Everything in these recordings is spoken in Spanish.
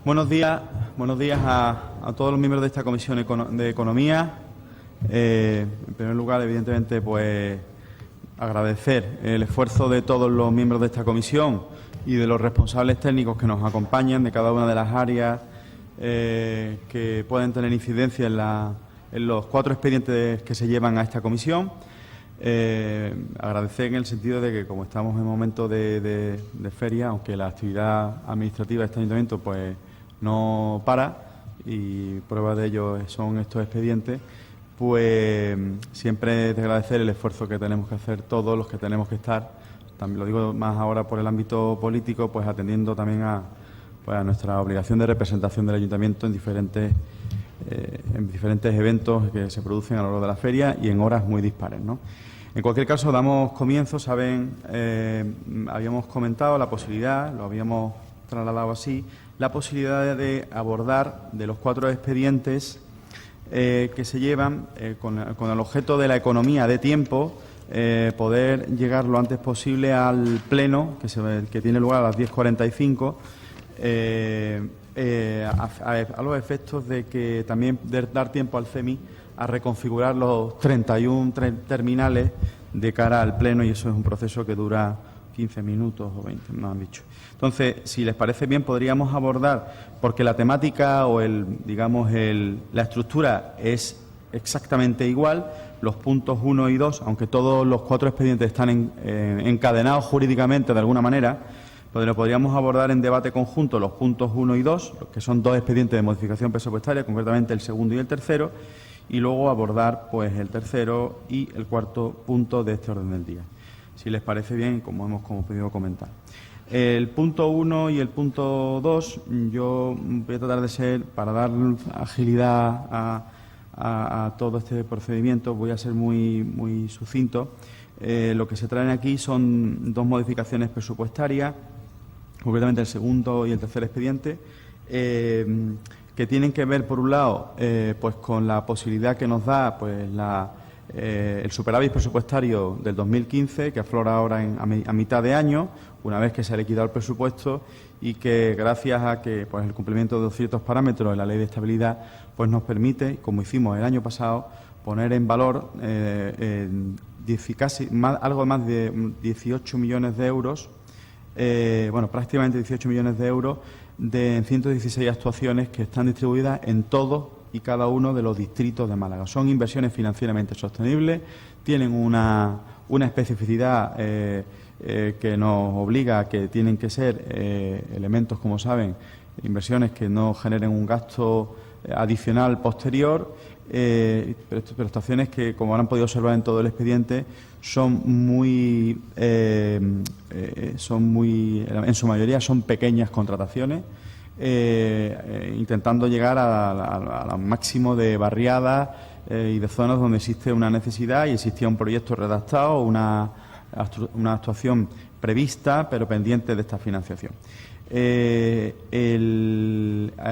Buenos días a todos los miembros de esta Comisión de Economía. En primer lugar, evidentemente, pues agradecer el esfuerzo de todos los miembros de esta comisión y de los responsables técnicos que nos acompañan de cada una de las áreas que pueden tener incidencia en los 4 expedientes que se llevan a esta comisión. Agradecer en el sentido de que, como estamos en momento de feria, aunque la actividad administrativa de este ayuntamiento pues no para, y prueba de ello son estos expedientes, pues siempre de agradecer el esfuerzo que tenemos que hacer todos los que tenemos que estar, también lo digo más ahora por el ámbito político, pues atendiendo también a nuestra obligación de representación del ayuntamiento en diferentes eventos que se producen a lo largo de la feria y en horas muy dispares, ¿no? En cualquier caso, damos comienzo. Saben, habíamos comentado la posibilidad, lo habíamos trasladado así, la posibilidad de abordar de los 4 expedientes que se llevan con el objeto de la economía de tiempo, poder llegar lo antes posible al pleno que tiene lugar a las 10:45, a los efectos de que también dar tiempo al CEMI a reconfigurar los 31 terminales de cara al pleno, y eso es un proceso que dura 15 minutos o 20, me han dicho. Entonces, si les parece bien, podríamos abordar, porque la temática o la estructura es exactamente igual, los puntos 1 y 2, aunque todos los 4 expedientes están encadenados jurídicamente de alguna manera, pues lo podríamos abordar en debate conjunto los puntos 1 y 2, que son 2 expedientes de modificación presupuestaria, concretamente el segundo y el tercero, y luego abordar pues el tercero y el 4.º punto de este orden del día. Si les parece bien, como hemos podido comentar. El punto 1 y el punto 2, yo voy a tratar de ser, para dar agilidad a todo este procedimiento, voy a ser muy sucinto. Lo que se traen aquí son 2 modificaciones presupuestarias, concretamente el segundo y el tercer expediente, que tienen que ver, por un lado, pues con la posibilidad que nos da pues el superávit presupuestario del 2015, que aflora ahora a mitad de año, una vez que se ha liquidado el presupuesto, y que gracias a que pues el cumplimiento de ciertos parámetros de la Ley de Estabilidad pues nos permite, como hicimos el año pasado, poner en valor algo más de 18 millones de euros, prácticamente 18 millones de euros en 116 actuaciones que están distribuidas en todos y cada uno de los distritos de Málaga. Son inversiones financieramente sostenibles, tienen una especificidad que nos obliga a que tienen que ser elementos, como saben, inversiones que no generen un gasto adicional posterior, pero actuaciones que, como habrán podido observar en todo el expediente, en su mayoría son pequeñas contrataciones, intentando llegar al máximo de barriadas y de zonas donde existe una necesidad y existía un proyecto redactado, una actuación prevista, pero pendiente de esta financiación. A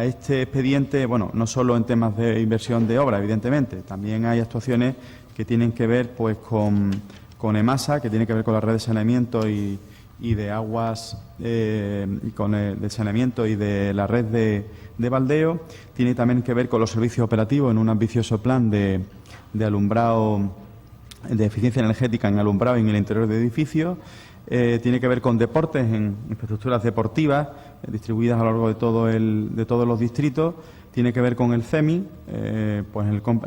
este expediente, no solo en temas de inversión de obra, evidentemente, también hay actuaciones que tienen que ver pues con EMASA, que tiene que ver con la red de saneamiento y de aguas, y con el saneamiento y de la red de baldeo. Tiene también que ver con los servicios operativos en un ambicioso plan de alumbrado, de eficiencia energética en alumbrado y en el interior de edificios. Tiene que ver con deportes en infraestructuras deportivas distribuidas a lo largo de todos los distritos. Tiene que ver con el CEMI,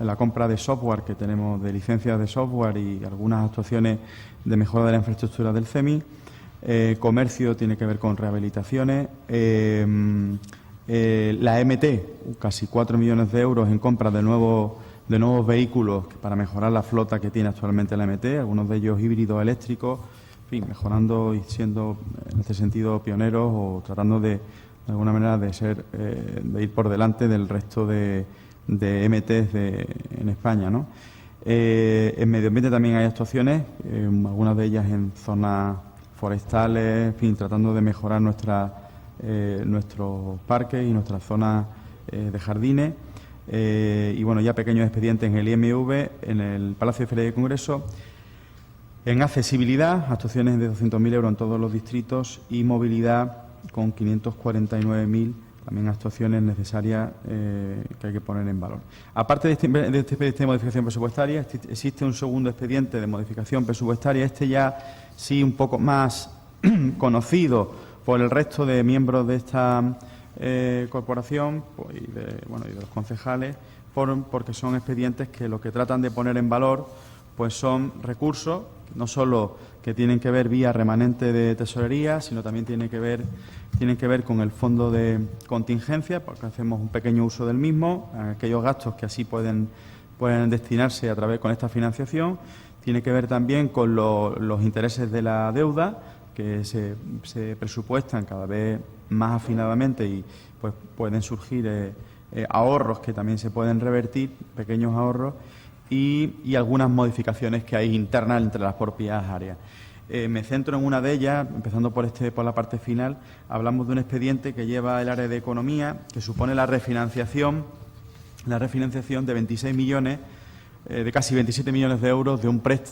la compra de software que tenemos, de licencias de software y algunas actuaciones de mejora de la infraestructura del CEMI. Comercio tiene que ver con rehabilitaciones. La MT, casi 4 millones de euros en compra de nuevos vehículos para mejorar la flota que tiene actualmente la MT, algunos de ellos híbridos eléctricos, mejorando y siendo en este sentido pioneros o tratando de alguna manera de ir por delante del resto de MTs en España, ¿no? En medio ambiente también hay actuaciones, algunas de ellas en zonas forestales, tratando de mejorar nuestros parques y nuestras zonas de jardines. Ya pequeños expedientes en el IMV, en el Palacio de Feria y Congreso. En accesibilidad, actuaciones de 200.000 euros en todos los distritos, y movilidad con 549.000 también actuaciones necesarias que hay que poner en valor. Aparte de este expediente de modificación presupuestaria, existe un segundo expediente de modificación presupuestaria, este ya sí un poco más conocido por el resto de miembros de esta corporación y de los concejales, porque son expedientes que lo que tratan de poner en valor pues son recursos, no solo que tienen que ver vía remanente de tesorería, sino también tienen que ver con el fondo de contingencia, porque hacemos un pequeño uso del mismo, aquellos gastos que así pueden destinarse a través con esta financiación. Tiene que ver también con los intereses de la deuda, que se presupuestan cada vez más afinadamente y pues pueden surgir ahorros que también se pueden revertir, pequeños ahorros, y algunas modificaciones que hay internas entre las propias áreas. Me centro en una de ellas, empezando por la parte final. Hablamos de un expediente que lleva el área de Economía, que supone la refinanciación de 26 millones, de casi 27 millones de euros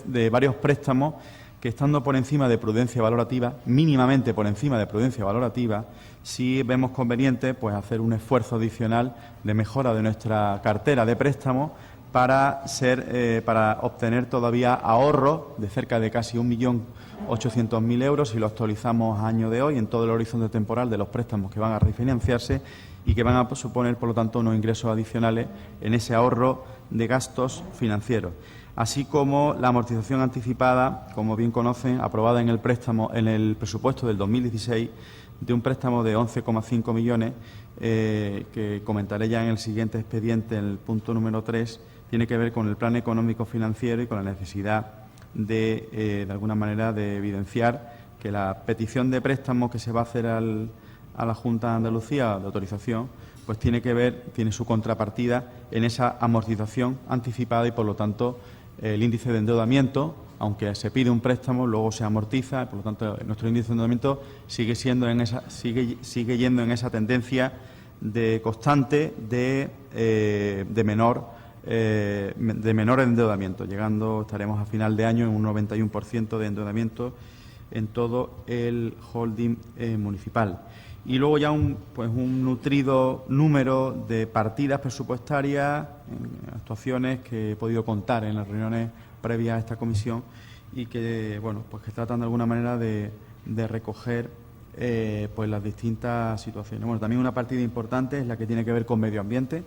de varios préstamos que, estando por encima de prudencia valorativa, mínimamente por encima de prudencia valorativa, sí vemos conveniente pues hacer un esfuerzo adicional de mejora de nuestra cartera de préstamos para obtener todavía ahorros de cerca de casi 1.800.000 euros, si lo actualizamos a año de hoy, en todo el horizonte temporal de los préstamos que van a refinanciarse y que van a suponer, por lo tanto, unos ingresos adicionales en ese ahorro de gastos financieros. Así como la amortización anticipada, como bien conocen, aprobada en el presupuesto del 2016, de un préstamo de 11,5 millones, que comentaré ya en el siguiente expediente, en el punto número 3, tiene que ver con el plan económico financiero y con la necesidad de alguna manera, de evidenciar que la petición de préstamo que se va a hacer a la Junta de Andalucía de autorización, pues tiene su contrapartida en esa amortización anticipada y, por lo tanto, el índice de endeudamiento, aunque se pide un préstamo, luego se amortiza, por lo tanto, nuestro índice de endeudamiento sigue yendo en esa tendencia constante de menor endeudamiento, estaremos a final de año en un 91% de endeudamiento en todo el holding municipal. Y luego ya un nutrido número de partidas presupuestarias, actuaciones que he podido contar en las reuniones previas a esta comisión y que que tratan de alguna manera de recoger las distintas situaciones. También una partida importante es la que tiene que ver con medio ambiente.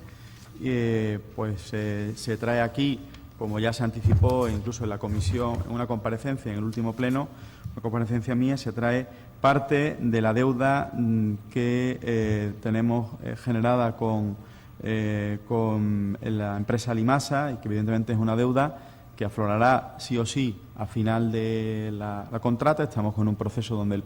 Se trae aquí, como ya se anticipó incluso en la comisión, en una comparecencia en el último pleno, una comparecencia mía, se trae parte de la deuda que tenemos generada con la empresa Limasa, y que evidentemente es una deuda que aflorará sí o sí a final de la contrata. Estamos con un proceso donde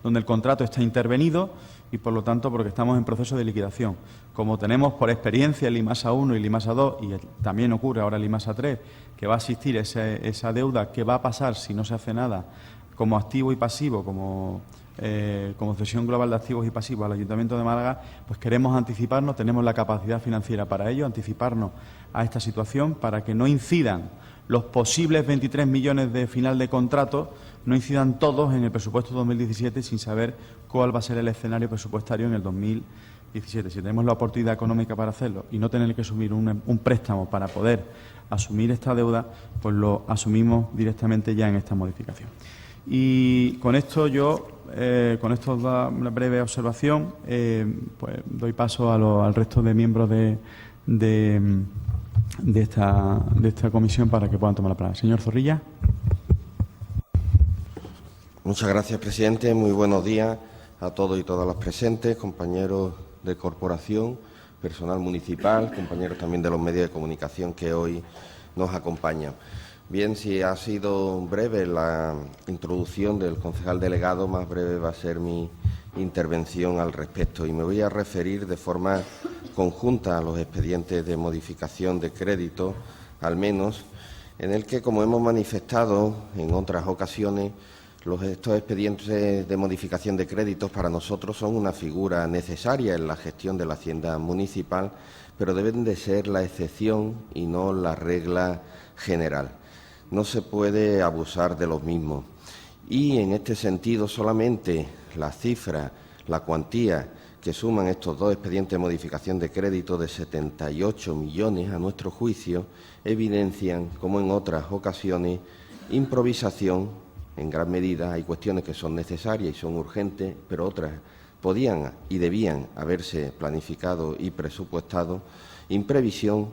el contrato está intervenido y, por lo tanto, porque estamos en proceso de liquidación. Como tenemos por experiencia el Limasa 1 y el Limasa 2, y también ocurre ahora el Limasa 3, que va a existir esa deuda que va a pasar, si no se hace nada, como activo y pasivo, como cesión global de activos y pasivos al Ayuntamiento de Málaga, pues queremos anticiparnos, tenemos la capacidad financiera para ello, anticiparnos a esta situación para que no incidan los posibles 23 millones de final de contrato, no incidan todos en el presupuesto 2017 sin saber cuál va a ser el escenario presupuestario en el 2017. Si tenemos la oportunidad económica para hacerlo y no tener que asumir un préstamo para poder asumir esta deuda, pues lo asumimos directamente ya en esta modificación. Y con esto con esto da una breve observación, doy paso al resto de miembros de esta comisión para que puedan tomar la palabra. Señor Zorrilla. Muchas gracias, presidente. Muy buenos días a todos y todas las presentes, compañeros de corporación, personal municipal, compañeros también de los medios de comunicación que hoy nos acompañan. Bien, si ha sido breve la introducción del concejal delegado, más breve va a ser mi intervención al respecto, y me voy a referir de forma conjunta a los expedientes de modificación de crédito, al menos, en el que, como hemos manifestado en otras ocasiones, estos expedientes de modificación de créditos para nosotros son una figura necesaria en la gestión de la hacienda municipal, pero deben de ser la excepción y no la regla general. No se puede abusar de los mismos. Y, en este sentido, solamente la cifra La cuantía que suman estos dos expedientes de modificación de crédito de 78 millones, a nuestro juicio, evidencian, como en otras ocasiones, improvisación en gran medida. Hay cuestiones que son necesarias y son urgentes, pero otras podían y debían haberse planificado y presupuestado. Imprevisión,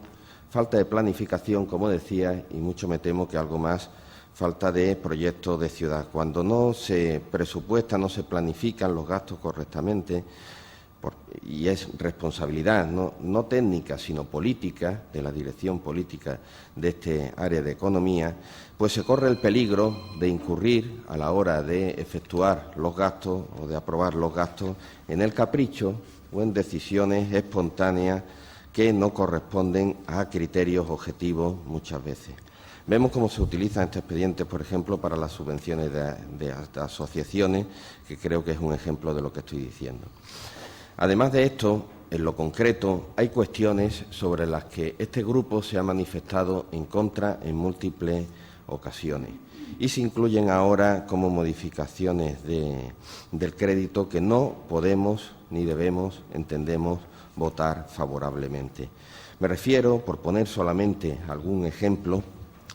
falta de planificación, como decía, y mucho me temo que algo más, falta de proyectos de ciudad. Cuando no se presupuesta, no se planifican los gastos correctamente, y es responsabilidad no técnica, sino política, de la dirección política de este área de economía, pues se corre el peligro de incurrir a la hora de efectuar los gastos o de aprobar los gastos en el capricho o en decisiones espontáneas que no corresponden a criterios objetivos muchas veces. Vemos cómo se utilizan estos expedientes, por ejemplo, para las subvenciones de asociaciones, que creo que es un ejemplo de lo que estoy diciendo. Además de esto, en lo concreto, hay cuestiones sobre las que este grupo se ha manifestado en contra en múltiples ocasiones y se incluyen ahora como modificaciones del crédito que no podemos ni debemos, entendemos, votar favorablemente. Me refiero, por poner solamente algún ejemplo,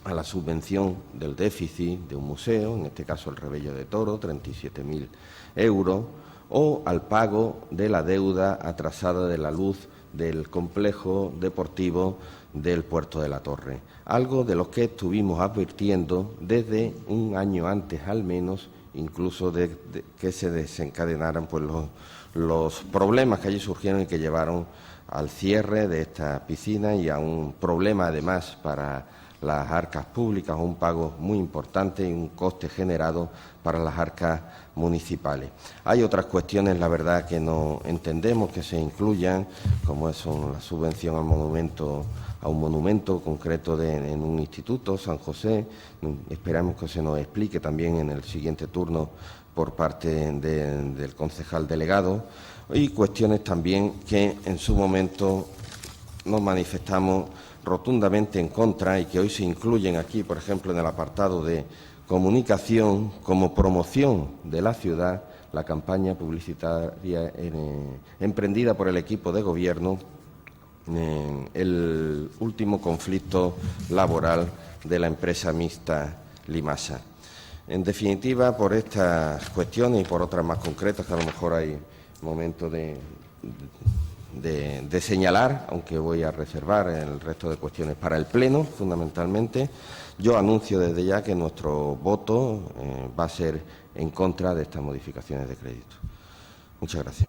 a la subvención del déficit de un museo, en este caso el Revello de Toro, 37.000 euros, o al pago de la deuda atrasada de la luz del complejo deportivo del Puerto de la Torre, algo de lo que estuvimos advirtiendo desde un año antes al menos, incluso de que se desencadenaran pues los problemas que allí surgieron y que llevaron al cierre de esta piscina y a un problema además para las arcas públicas, un pago muy importante y un coste generado para las arcas municipales. Hay otras cuestiones, la verdad, que no entendemos que se incluyan, como son la subvención a un monumento concreto en un instituto, San José. Esperamos que se nos explique también en el siguiente turno por parte del concejal delegado, y cuestiones también que en su momento nos manifestamos rotundamente en contra y que hoy se incluyen aquí, por ejemplo, en el apartado de comunicación como promoción de la ciudad, la campaña publicitaria emprendida por el equipo de gobierno en el último conflicto laboral de la empresa mixta Limasa. En definitiva, por estas cuestiones y por otras más concretas, que a lo mejor hay momento de señalar, aunque voy a reservar el resto de cuestiones para el Pleno, fundamentalmente, yo anuncio desde ya que nuestro voto va a ser en contra de estas modificaciones de crédito. Muchas gracias.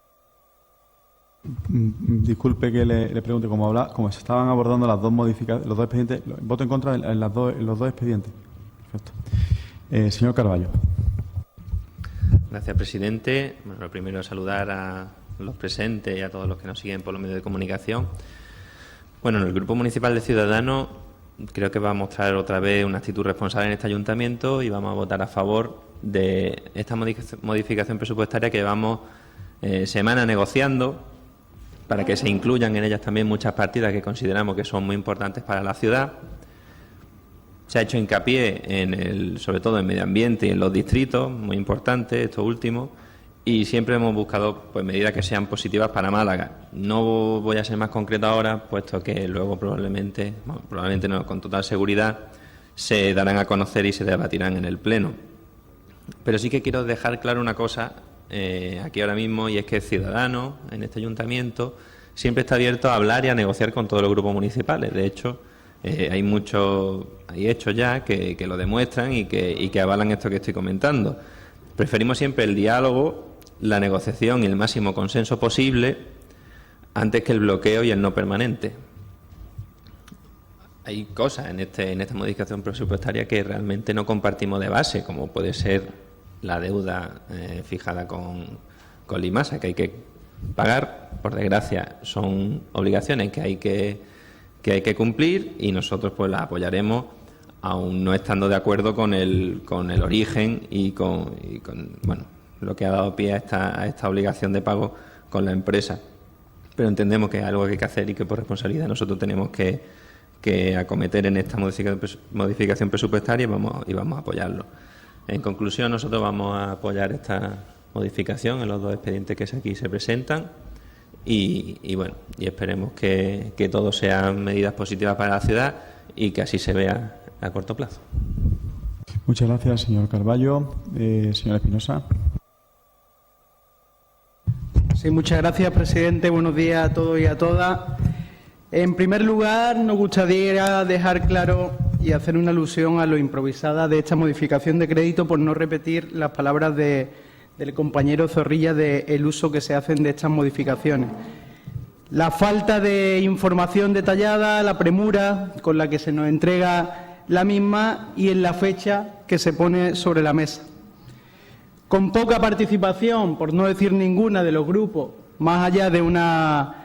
Disculpe que le pregunte, como se estaban abordando las dos modificaciones, los dos expedientes, voto en contra en los dos expedientes. Perfecto. Señor Carballo. Gracias, presidente. Bueno, lo primero es saludar a los presentes y a todos los que nos siguen por los medios de comunicación. Bueno, en el Grupo Municipal de Ciudadanos creo que va a mostrar otra vez una actitud responsable en este ayuntamiento y vamos a votar a favor de esta modificación presupuestaria que llevamos semanas negociando para que se incluyan en ellas también muchas partidas que consideramos que son muy importantes para la ciudad. Se ha hecho hincapié sobre todo en medio ambiente y en los distritos, muy importante esto último, y siempre hemos buscado pues medidas que sean positivas para Málaga. No voy a ser más concreto ahora, puesto que luego probablemente no, con total seguridad, se darán a conocer y se debatirán en el Pleno. Pero sí que quiero dejar claro una cosa aquí ahora mismo, y es que Ciudadanos, en este ayuntamiento, siempre está abierto a hablar y a negociar con todos los grupos municipales. De hecho, hay hechos ya que lo demuestran y que avalan esto que estoy comentando. Preferimos siempre el diálogo, la negociación y el máximo consenso posible antes que el bloqueo y el no permanente. Hay cosas en esta modificación presupuestaria que realmente no compartimos de base, como puede ser la deuda fijada con Limasa, que hay que pagar. Por desgracia, son obligaciones que hay que cumplir, y nosotros pues las apoyaremos, aún no estando de acuerdo con el origen y con lo que ha dado pie a esta obligación de pago con la empresa. Pero entendemos que es algo que hay que hacer y que por responsabilidad nosotros tenemos que acometer en esta modificación presupuestaria y vamos a apoyarlo. En conclusión, nosotros vamos a apoyar esta modificación en los dos expedientes que aquí se presentan y bueno, y esperemos que todo sean medidas positivas para la ciudad y que así se vea a corto plazo. Muchas gracias, señor Carballo. Señora Espinosa. Sí, muchas gracias, presidente. Buenos días a todos y a todas. En primer lugar, nos gustaría dejar claro y hacer una alusión a lo improvisada de esta modificación de crédito por no repetir las palabras del compañero Zorrilla del uso que se hacen de estas modificaciones. La falta de información detallada, la premura con la que se nos entrega la misma y en la fecha que se pone sobre la mesa. Con poca participación, por no decir ninguna, de los grupos, más allá de una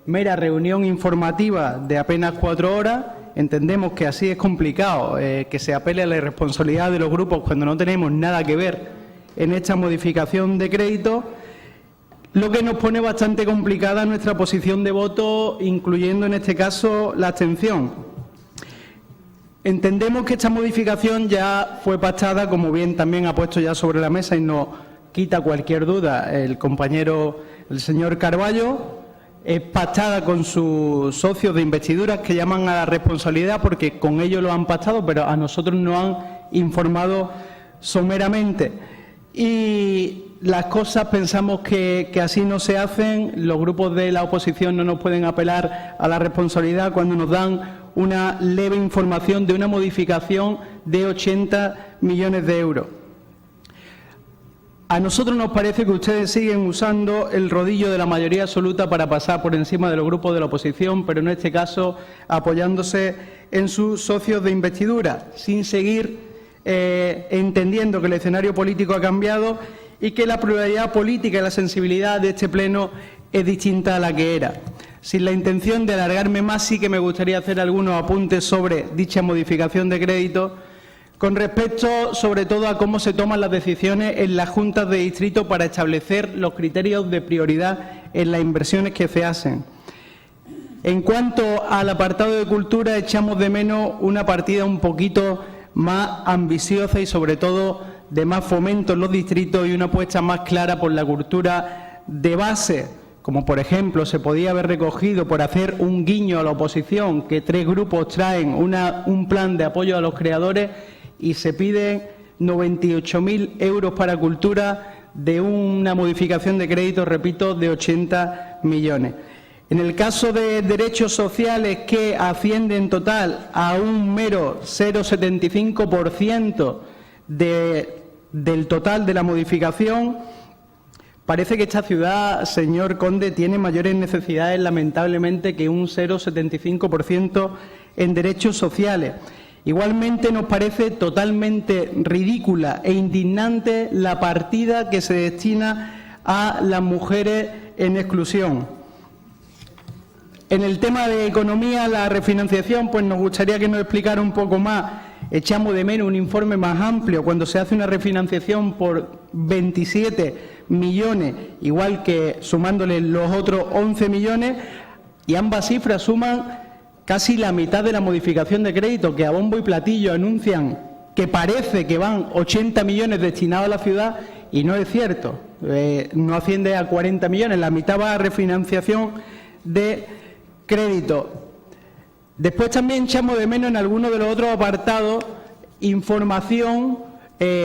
mera reunión informativa de apenas 4 horas, entendemos que así es complicado que se apele a la irresponsabilidad de los grupos cuando no tenemos nada que ver en esta modificación de crédito, lo que nos pone bastante complicada nuestra posición de voto, incluyendo en este caso la abstención. Entendemos que esta modificación ya fue pactada, como bien también ha puesto ya sobre la mesa y no quita cualquier duda el compañero, el señor Carballo, es pactada con sus socios de investiduras que llaman a la responsabilidad porque con ellos lo han pactado, pero a nosotros nos han informado someramente. Y las cosas pensamos que así no se hacen. Los grupos de la oposición no nos pueden apelar a la responsabilidad cuando nos dan una leve información de una modificación de 80 millones de euros. A nosotros nos parece que ustedes siguen usando el rodillo de la mayoría absoluta para pasar por encima de los grupos de la oposición, pero en este caso apoyándose en sus socios de investidura, sin seguir entendiendo que el escenario político ha cambiado y que la pluralidad política y la sensibilidad de este Pleno es distinta a la que era. Sin la intención de alargarme más, sí que me gustaría hacer algunos apuntes sobre dicha modificación de crédito, con respecto sobre todo a cómo se toman las decisiones en las juntas de distrito para establecer los criterios de prioridad en las inversiones que se hacen. En cuanto al apartado de cultura, echamos de menos una partida un poquito más ambiciosa y sobre todo de más fomento en los distritos y una apuesta más clara por la cultura de base, como por ejemplo se podía haber recogido por hacer un guiño a la oposición, que 3 grupos traen un plan de apoyo a los creadores y se piden 98.000 euros para cultura de una modificación de crédito, repito, de 80 millones. En el caso de derechos sociales, que ascienden en total a un mero 0,75% del total de la modificación, parece que esta ciudad, señor Conde, tiene mayores necesidades, lamentablemente, que un 0,75% en derechos sociales. Igualmente nos parece totalmente ridícula e indignante la partida que se destina a las mujeres en exclusión. En el tema de economía, la refinanciación, pues nos gustaría que nos explicara un poco más. Echamos de menos un informe más amplio cuando se hace una refinanciación por 27 millones, igual que sumándole los otros 11 millones, y ambas cifras suman casi la mitad de la modificación de crédito, que a bombo y platillo anuncian que parece que van 80 millones destinados a la ciudad, y no es cierto. No asciende a 40 millones, la mitad va a refinanciación de crédito. Después también echamos de menos en algunos de los otros apartados información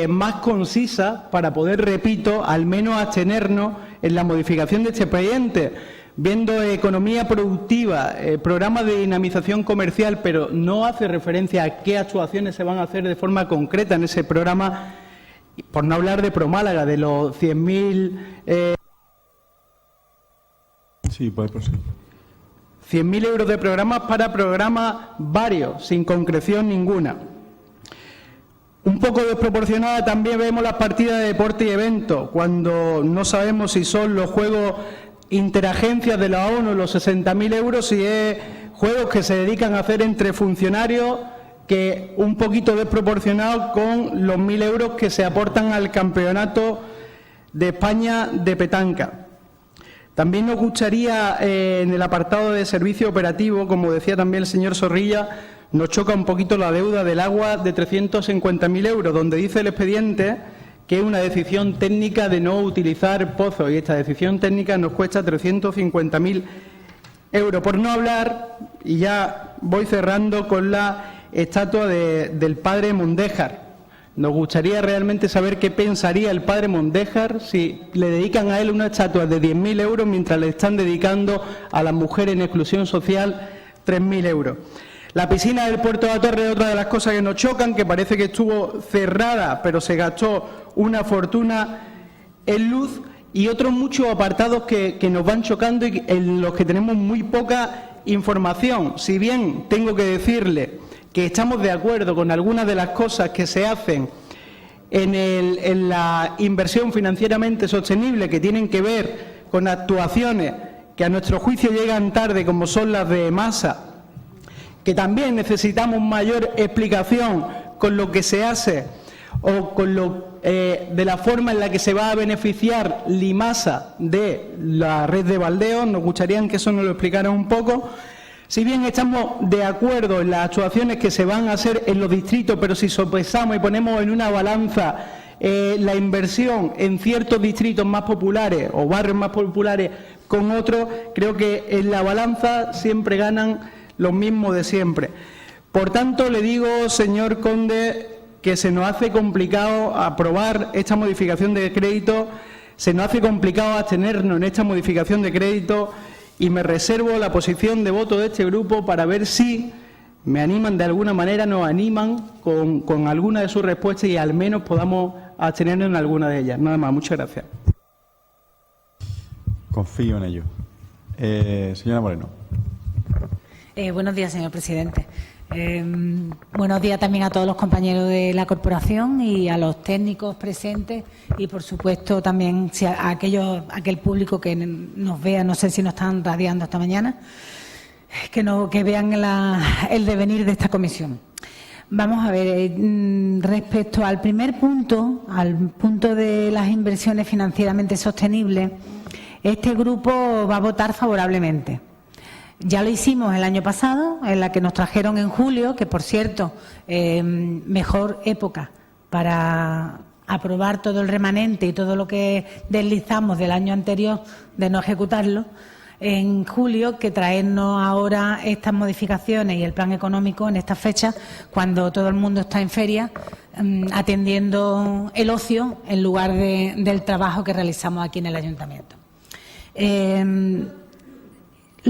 más concisa para poder, repito, al menos abstenernos en la modificación de este expediente, viendo economía productiva, programas de dinamización comercial, pero no hace referencia a qué actuaciones se van a hacer de forma concreta en ese programa, por no hablar de Promálaga, de los 100.000... Sí, puede proseguir. 100.000 euros de programas para programas varios, sin concreción ninguna. Un poco desproporcionada también vemos las partidas de deporte y eventos, cuando no sabemos si son los juegos interagencias de la ONU, los 60.000 euros, si es juegos que se dedican a hacer entre funcionarios, que un poquito desproporcionado con los 1.000 euros que se aportan al Campeonato de España de petanca. También nos gustaría, en el apartado de servicio operativo, como decía también el señor Zorrilla, nos choca un poquito la deuda del agua de 350.000 euros, donde dice el expediente que es una decisión técnica de no utilizar pozos, y esta decisión técnica nos cuesta 350.000 euros. Por no hablar, y ya voy cerrando, con la estatua del padre Mundéjar. Nos gustaría realmente saber qué pensaría el padre Mundéjar si le dedican a él una estatua de 10.000 euros mientras le están dedicando a las mujeres en exclusión social 3.000 euros. La piscina del Puerto de la Torre es otra de las cosas que nos chocan, que parece que estuvo cerrada, pero se gastó una fortuna en luz, y otros muchos apartados que nos van chocando y en los que tenemos muy poca información. Si bien tengo que decirle que estamos de acuerdo con algunas de las cosas que se hacen en la inversión financieramente sostenible, que tienen que ver con actuaciones que a nuestro juicio llegan tarde, como son las de Masa, que también necesitamos mayor explicación con lo que se hace o con de la forma en la que se va a beneficiar Limasa de la red de baldeos. Nos gustaría que eso nos lo explicara un poco. Si bien estamos de acuerdo en las actuaciones que se van a hacer en los distritos, pero si sopesamos y ponemos en una balanza la inversión en ciertos distritos más populares o barrios más populares con otros, creo que en la balanza siempre ganan los mismos de siempre. Por tanto, le digo, señor Conde, que se nos hace complicado aprobar esta modificación de crédito, se nos hace complicado abstenernos en esta modificación de crédito, y me reservo la posición de voto de este grupo para ver si me animan de alguna manera, nos animan con alguna de sus respuestas y al menos podamos abstenernos en alguna de ellas. Nada más, muchas gracias. Confío en ello. Señora Moreno. Buenos días, señor presidente. Buenos días también a todos los compañeros de la corporación y a los técnicos presentes, y por supuesto también a aquel público que nos vea, no sé si nos están radiando esta mañana, que vean el devenir de esta comisión. Vamos a ver, respecto al primer punto, al punto de las inversiones financieramente sostenibles, este grupo va a votar favorablemente. Ya lo hicimos el año pasado, en la que nos trajeron en julio, que por cierto, mejor época para aprobar todo el remanente y todo lo que deslizamos del año anterior de no ejecutarlo, en julio, que traernos ahora estas modificaciones y el plan económico en estas fechas, cuando todo el mundo está en feria, atendiendo el ocio en lugar del trabajo que realizamos aquí en el ayuntamiento.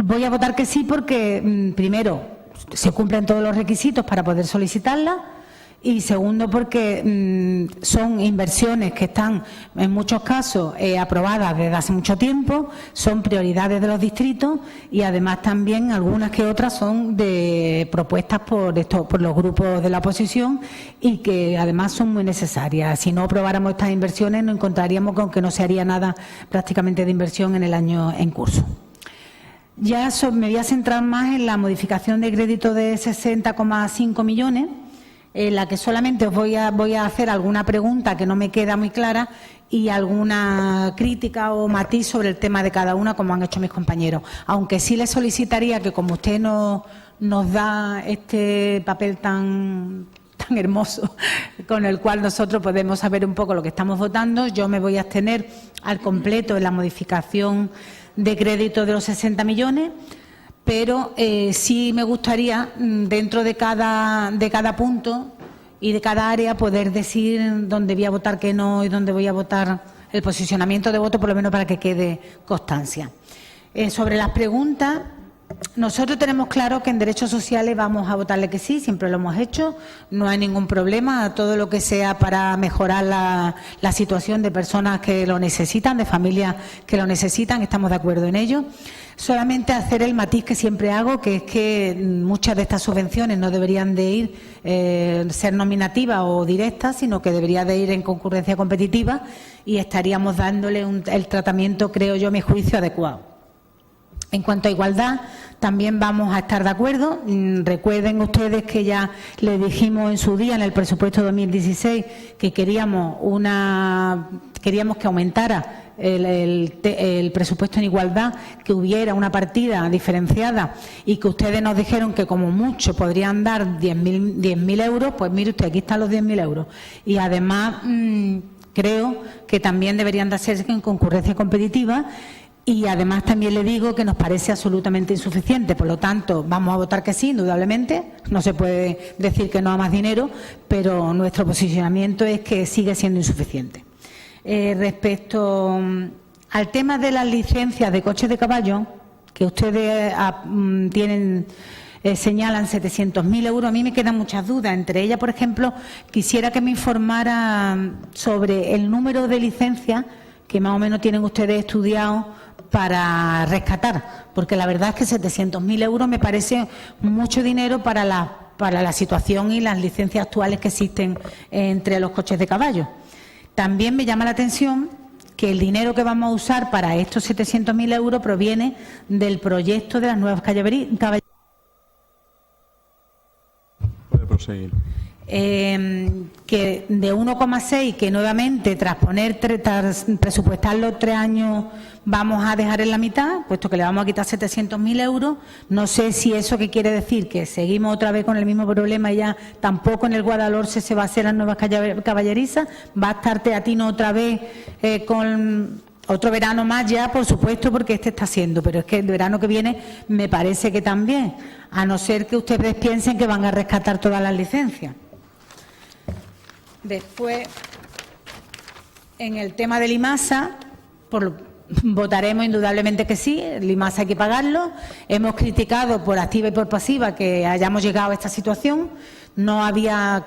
Voy a votar que sí porque, primero, se cumplen todos los requisitos para poder solicitarla, y segundo, porque son inversiones que están, en muchos casos, aprobadas desde hace mucho tiempo, son prioridades de los distritos, y además también algunas que otras son de propuestas por los grupos de la oposición, y que además son muy necesarias. Si no aprobáramos estas inversiones, nos encontraríamos con que no se haría nada prácticamente de inversión en el año en curso. Ya me voy a centrar más en la modificación de crédito de 60,5 millones, en la que solamente os voy a hacer alguna pregunta que no me queda muy clara y alguna crítica o matiz sobre el tema de cada una, como han hecho mis compañeros. Aunque sí les solicitaría que, como usted nos da este papel tan hermoso con el cual nosotros podemos saber un poco lo que estamos votando, yo me voy a abstener al completo en la modificación de crédito de los 60 millones, pero sí me gustaría, dentro de cada punto y de cada área, poder decir dónde voy a votar que no y dónde voy a votar el posicionamiento de voto, por lo menos para que quede constancia. Sobre las preguntas, nosotros tenemos claro que en derechos sociales vamos a votarle que sí, siempre lo hemos hecho, no hay ningún problema, todo lo que sea para mejorar la situación de personas que lo necesitan, de familias que lo necesitan, estamos de acuerdo en ello. Solamente hacer el matiz que siempre hago, que es que muchas de estas subvenciones no deberían de ir ser nominativas o directas, sino que debería de ir en concurrencia competitiva, y estaríamos dándole el tratamiento, creo yo, a mi juicio, adecuado. En cuanto a igualdad, también vamos a estar de acuerdo. Recuerden ustedes que ya le dijimos en su día, en el presupuesto 2016, que queríamos que aumentara el presupuesto en igualdad, que hubiera una partida diferenciada, y que ustedes nos dijeron que como mucho podrían dar 10.000 euros. Pues mire usted, aquí están los 10.000 euros. Y además creo que también deberían de hacerse en concurrencia competitiva. Y además también le digo que nos parece absolutamente insuficiente. Por lo tanto, vamos a votar que sí, indudablemente. No se puede decir que no a más dinero, pero nuestro posicionamiento es que sigue siendo insuficiente. Respecto al tema de las licencias de coches de caballo, que ustedes señalan 700.000 euros, a mí me quedan muchas dudas. Entre ellas, por ejemplo, quisiera que me informara sobre el número de licencias que más o menos tienen ustedes estudiado para rescatar, porque la verdad es que 700.000 euros me parece mucho dinero para la situación y las licencias actuales que existen entre los coches de caballo. También me llama la atención que el dinero que vamos a usar para estos 700.000 euros proviene del proyecto de las nuevas caballerizas. Puede proseguir. Que de 1,6, que nuevamente tras presupuestarlo 3 años vamos a dejar en la mitad, puesto que le vamos a quitar 700.000 euros. No sé si eso que quiere decir que seguimos otra vez con el mismo problema y ya tampoco en el Guadalhorce se va a hacer las nuevas caballerizas. Va a estar Teatino otra vez con otro verano más ya, por supuesto, porque este está haciendo, pero es que el verano que viene me parece que también, a no ser que ustedes piensen que van a rescatar todas las licencias. Después, en el tema del IMASA, votaremos indudablemente que sí. El IMASA hay que pagarlo. Hemos criticado por activa y por pasiva que hayamos llegado a esta situación.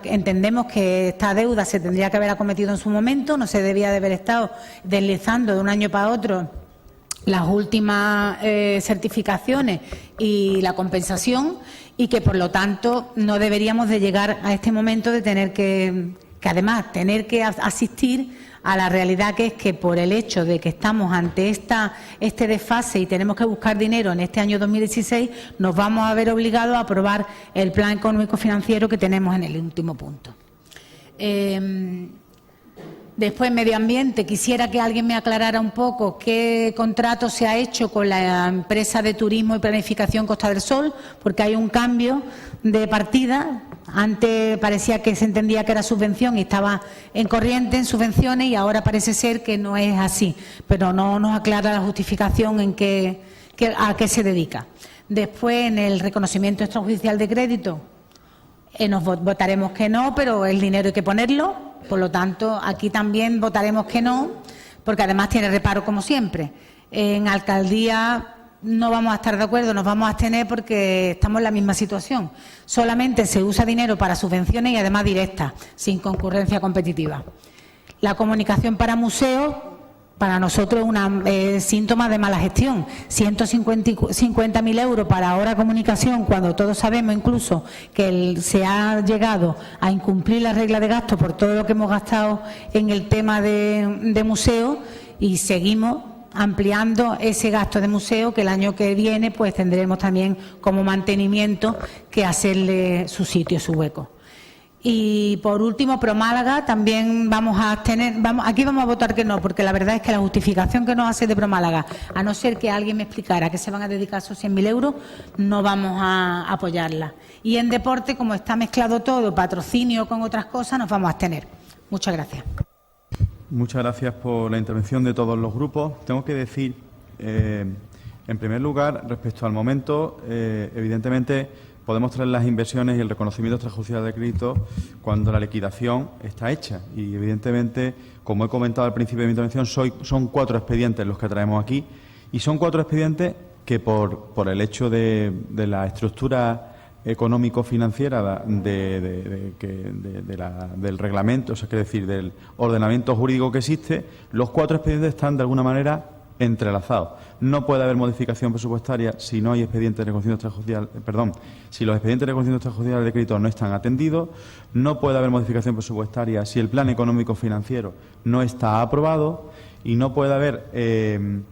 Entendemos que esta deuda se tendría que haber acometido en su momento, no se debía de haber estado deslizando de un año para otro las últimas certificaciones y la compensación, y que por lo tanto no deberíamos de llegar a este momento de tener que además tener que asistir a la realidad, que es que por el hecho de que estamos ante este desfase y tenemos que buscar dinero en este año 2016, nos vamos a ver obligados a aprobar el plan económico financiero que tenemos en el último punto. Después, medio ambiente, quisiera que alguien me aclarara un poco qué contrato se ha hecho con la empresa de turismo y planificación Costa del Sol, porque hay un cambio de partida. Antes parecía que se entendía que era subvención y estaba en corriente en subvenciones, y ahora parece ser que no es así, pero no nos aclara la justificación a qué se dedica. Después, en el reconocimiento extrajudicial de crédito, nos votaremos que no, pero el dinero hay que ponerlo. Por lo tanto, aquí también votaremos que no, porque además tiene reparo como siempre. En alcaldía no vamos a estar de acuerdo, nos vamos a abstener porque estamos en la misma situación. Solamente se usa dinero para subvenciones y además directas, sin concurrencia competitiva. La comunicación para museos, para nosotros es un síntoma de mala gestión. 150.000 euros para ahora comunicación, cuando todos sabemos incluso que se ha llegado a incumplir la regla de gasto por todo lo que hemos gastado en el tema de museo, y seguimos ampliando ese gasto de museo, que el año que viene pues tendremos también como mantenimiento que hacerle su sitio, su hueco. Y por último, Pro Málaga, también vamos a abstener, aquí vamos a votar que no, porque la verdad es que la justificación que nos hace de Pro Málaga, a no ser que alguien me explicara que se van a dedicar esos 100.000 euros, no vamos a apoyarla. Y en deporte, como está mezclado todo, patrocinio con otras cosas, nos vamos a abstener. Muchas gracias. Muchas gracias por la intervención de todos los grupos. Tengo que decir, en primer lugar, respecto al momento, evidentemente podemos traer las inversiones y el reconocimiento extrajudicial de crédito cuando la liquidación está hecha. Y, evidentemente, como he comentado al principio de mi intervención, son 4 expedientes los que traemos aquí, y son 4 expedientes que por el hecho de la estructura económico-financiera del reglamento, o sea, quiere decir, del ordenamiento jurídico que existe, los 4 expedientes están de alguna manera entrelazados. No puede haber modificación presupuestaria si no hay expediente de reconocimiento extrajudicial, si los expedientes de reconocimiento extrajudicial de crédito no están atendidos. No puede haber modificación presupuestaria si el plan económico financiero no está aprobado, y no puede haber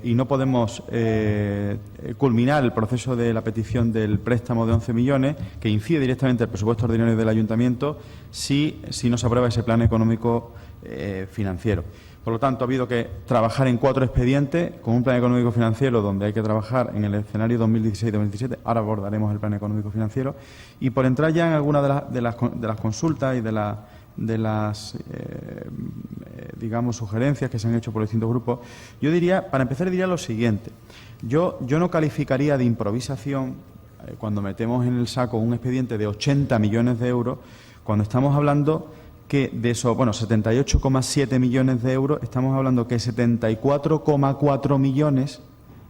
y no podemos culminar el proceso de la petición del préstamo de 11 millones, que incide directamente el presupuesto ordinario del ayuntamiento, si no se aprueba ese plan económico financiero. Por lo tanto, ha habido que trabajar en 4 expedientes con un plan económico financiero donde hay que trabajar en el escenario 2016-2017. Ahora abordaremos el plan económico financiero. Y por entrar ya en algunas de las consultas y de las digamos, sugerencias que se han hecho por distintos grupos, yo diría, para empezar, diría lo siguiente. Yo no calificaría de improvisación cuando metemos en el saco un expediente de 80 millones de euros, cuando estamos hablando que de esos, 78,7 millones de euros, estamos hablando que 74,4 millones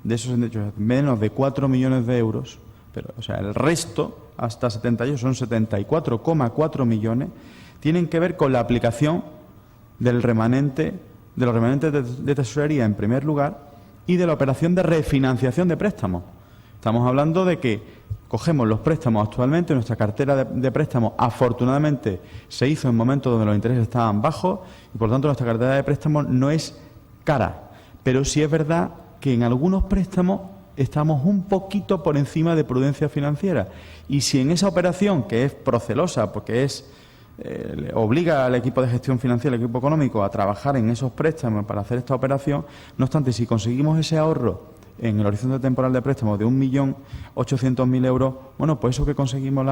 de esos, menos de 4 millones de euros, pero, o sea, el resto, hasta 78, son 74,4 millones, tienen que ver con la aplicación de los remanentes de tesorería, en primer lugar, y de la operación de refinanciación de préstamos. Estamos hablando de que cogemos los préstamos actualmente, nuestra cartera de préstamos afortunadamente se hizo en momentos donde los intereses estaban bajos y por lo tanto nuestra cartera de préstamos no es cara. Pero sí es verdad que en algunos préstamos estamos un poquito por encima de prudencia financiera. Y si en esa operación, que es procelosa, porque obliga al equipo de gestión financiera, al equipo económico, a trabajar en esos préstamos para hacer esta operación, no obstante, si conseguimos ese ahorro en el horizonte temporal de préstamos de 1.800.000 euros, bueno, pues eso que conseguimos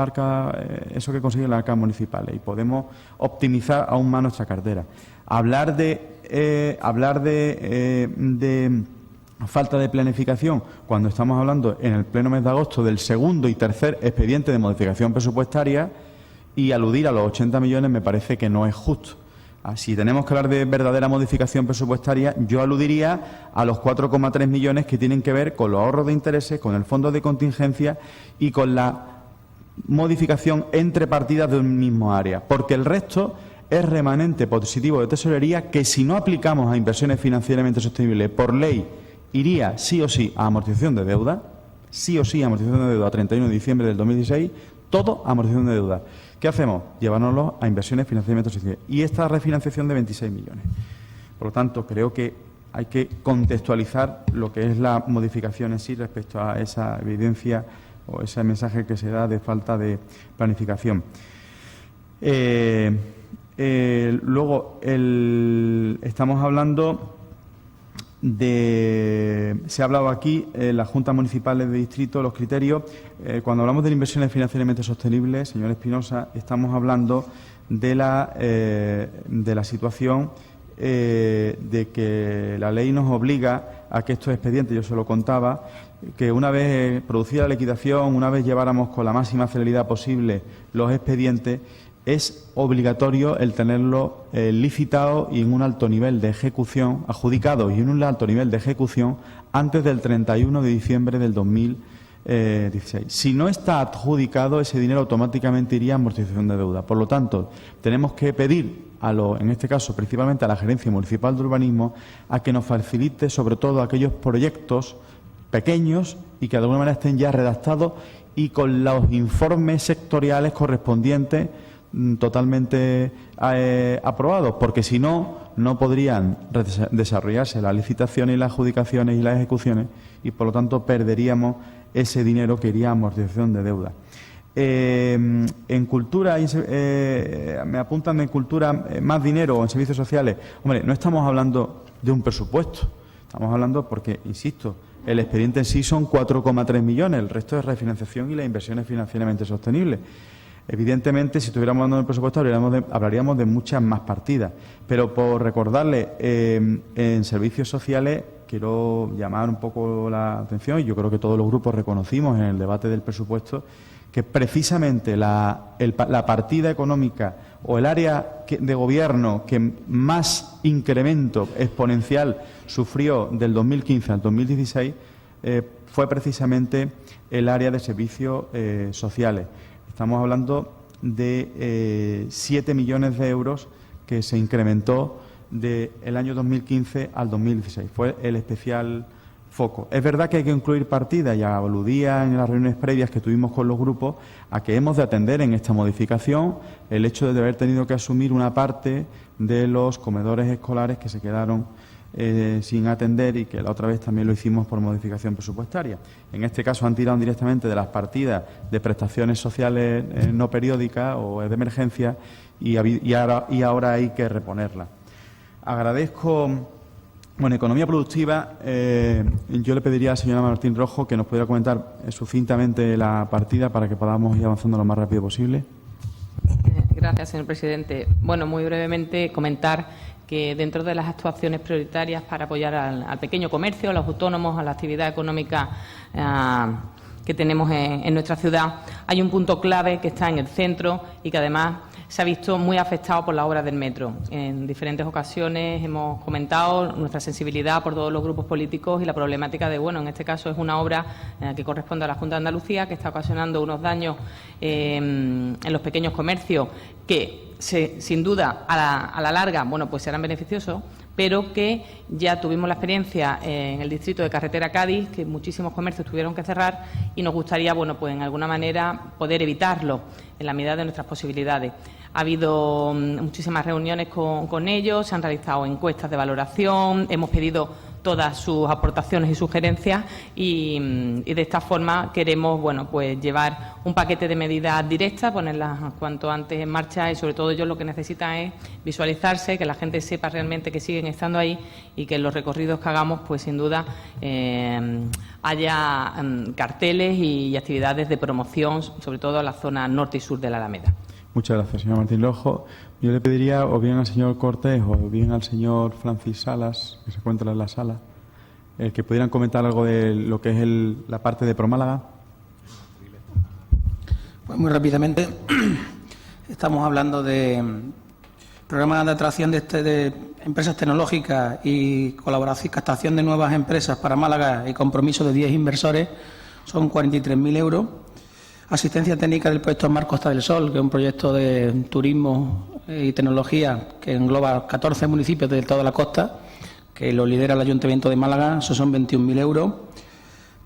eso que consigue la arca municipal, y podemos optimizar aún más nuestra cartera. Hablar de falta de planificación cuando estamos hablando en el pleno mes de agosto del segundo y tercer expediente de modificación presupuestaria y aludir a los 80 millones me parece que no es justo. Si tenemos que hablar de verdadera modificación presupuestaria, yo aludiría a los 4,3 millones que tienen que ver con los ahorros de intereses, con el fondo de contingencia y con la modificación entre partidas de un mismo área, porque el resto es remanente positivo de tesorería que, si no aplicamos a inversiones financieramente sostenibles por ley, iría sí o sí a amortización de deuda, a 31 de diciembre del 2016, todo a amortización de deuda. ¿Qué hacemos? Llevárnoslo a inversiones financieramente sostenibles. Y esta refinanciación de 26 millones. Por lo tanto, creo que hay que contextualizar lo que es la modificación en sí respecto a esa evidencia o ese mensaje que se da de falta de planificación. Luego, estamos hablando se ha hablado aquí, las juntas municipales de distrito, los criterios. Cuando hablamos de inversiones financieramente sostenibles, señor Espinosa, estamos hablando de la situación de que la ley nos obliga a que estos expedientes, yo se lo contaba, que una vez producida la liquidación, una vez lleváramos con la máxima celeridad posible los expedientes, es obligatorio el tenerlo licitado y en un alto nivel de ejecución, adjudicado y en un alto nivel de ejecución antes del 31 de diciembre del 2016. Si no está adjudicado, ese dinero automáticamente iría a amortización de deuda. Por lo tanto, tenemos que pedir, en este caso principalmente a la Gerencia Municipal de Urbanismo, a que nos facilite sobre todo aquellos proyectos pequeños y que de alguna manera estén ya redactados y con los informes sectoriales correspondientes totalmente aprobados, porque si no, no podrían desarrollarse las licitaciones y las adjudicaciones y las ejecuciones y, por lo tanto, perderíamos ese dinero que iría a amortización de deuda. En cultura, me apuntan en cultura más dinero o en servicios sociales. Hombre, no estamos hablando de un presupuesto, estamos hablando porque, insisto, el expediente en sí son 4,3 millones, el resto es refinanciación y las inversiones financieramente sostenibles. Evidentemente, si estuviéramos hablando del presupuesto, hablaríamos de muchas más partidas. Pero por recordarle, en servicios sociales quiero llamar un poco la atención, y yo creo que todos los grupos reconocimos en el debate del presupuesto, que precisamente la partida económica o el área de gobierno que más incremento exponencial sufrió del 2015 al 2016 fue precisamente el área de servicios sociales. Estamos hablando de 7 millones de euros que se incrementó del año 2015 al 2016. Fue el especial foco. Es verdad que hay que incluir partidas, y aludía en las reuniones previas que tuvimos con los grupos a que hemos de atender en esta modificación el hecho de haber tenido que asumir una parte de los comedores escolares que se quedaron sin atender y que la otra vez también lo hicimos por modificación presupuestaria. En este caso han tirado directamente de las partidas de prestaciones sociales no periódicas o de emergencia y ahora hay que reponerla. Agradezco. Bueno, economía productiva, yo le pediría a la señora Martín Rojo que nos pudiera comentar sucintamente la partida para que podamos ir avanzando lo más rápido posible. Gracias, señor presidente. Bueno, muy brevemente comentar que dentro de las actuaciones prioritarias para apoyar al pequeño comercio, a los autónomos, a la actividad económica que tenemos en nuestra ciudad, hay un punto clave que está en el centro y que además se ha visto muy afectado por la obra del metro. En diferentes ocasiones hemos comentado nuestra sensibilidad por todos los grupos políticos y la problemática de, bueno, en este caso es una obra que corresponde a la Junta de Andalucía, que está ocasionando unos daños en los pequeños comercios que, sin duda, a la larga, bueno, pues serán beneficiosos, pero que ya tuvimos la experiencia en el distrito de Carretera Cádiz, que muchísimos comercios tuvieron que cerrar y nos gustaría, bueno, pues en alguna manera poder evitarlo en la medida de nuestras posibilidades. Ha habido muchísimas reuniones con ellos, se han realizado encuestas de valoración, hemos pedido todas sus aportaciones y sugerencias y de esta forma queremos, bueno, pues llevar un paquete de medidas directas, ponerlas cuanto antes en marcha y sobre todo ellos lo que necesitan es visualizarse, que la gente sepa realmente que siguen estando ahí y que en los recorridos que hagamos, pues sin duda haya carteles y actividades de promoción, sobre todo en la zona norte y sur de la Alameda. Muchas gracias, señor Martín Rojo. Yo le pediría o bien al señor Cortés o bien al señor Francis Salas, que se encuentra en la sala, que pudieran comentar algo de lo que es la parte de Promálaga. Pues muy rápidamente, estamos hablando de programas de atracción de empresas tecnológicas y colaboración, captación de nuevas empresas para Málaga y compromiso de 10 inversores, son 43.000 euros. Asistencia técnica del proyecto Mar Costa del Sol, que es un proyecto de turismo y tecnología que engloba 14 municipios de toda la costa, que lo lidera el Ayuntamiento de Málaga, esos son 21.000 euros.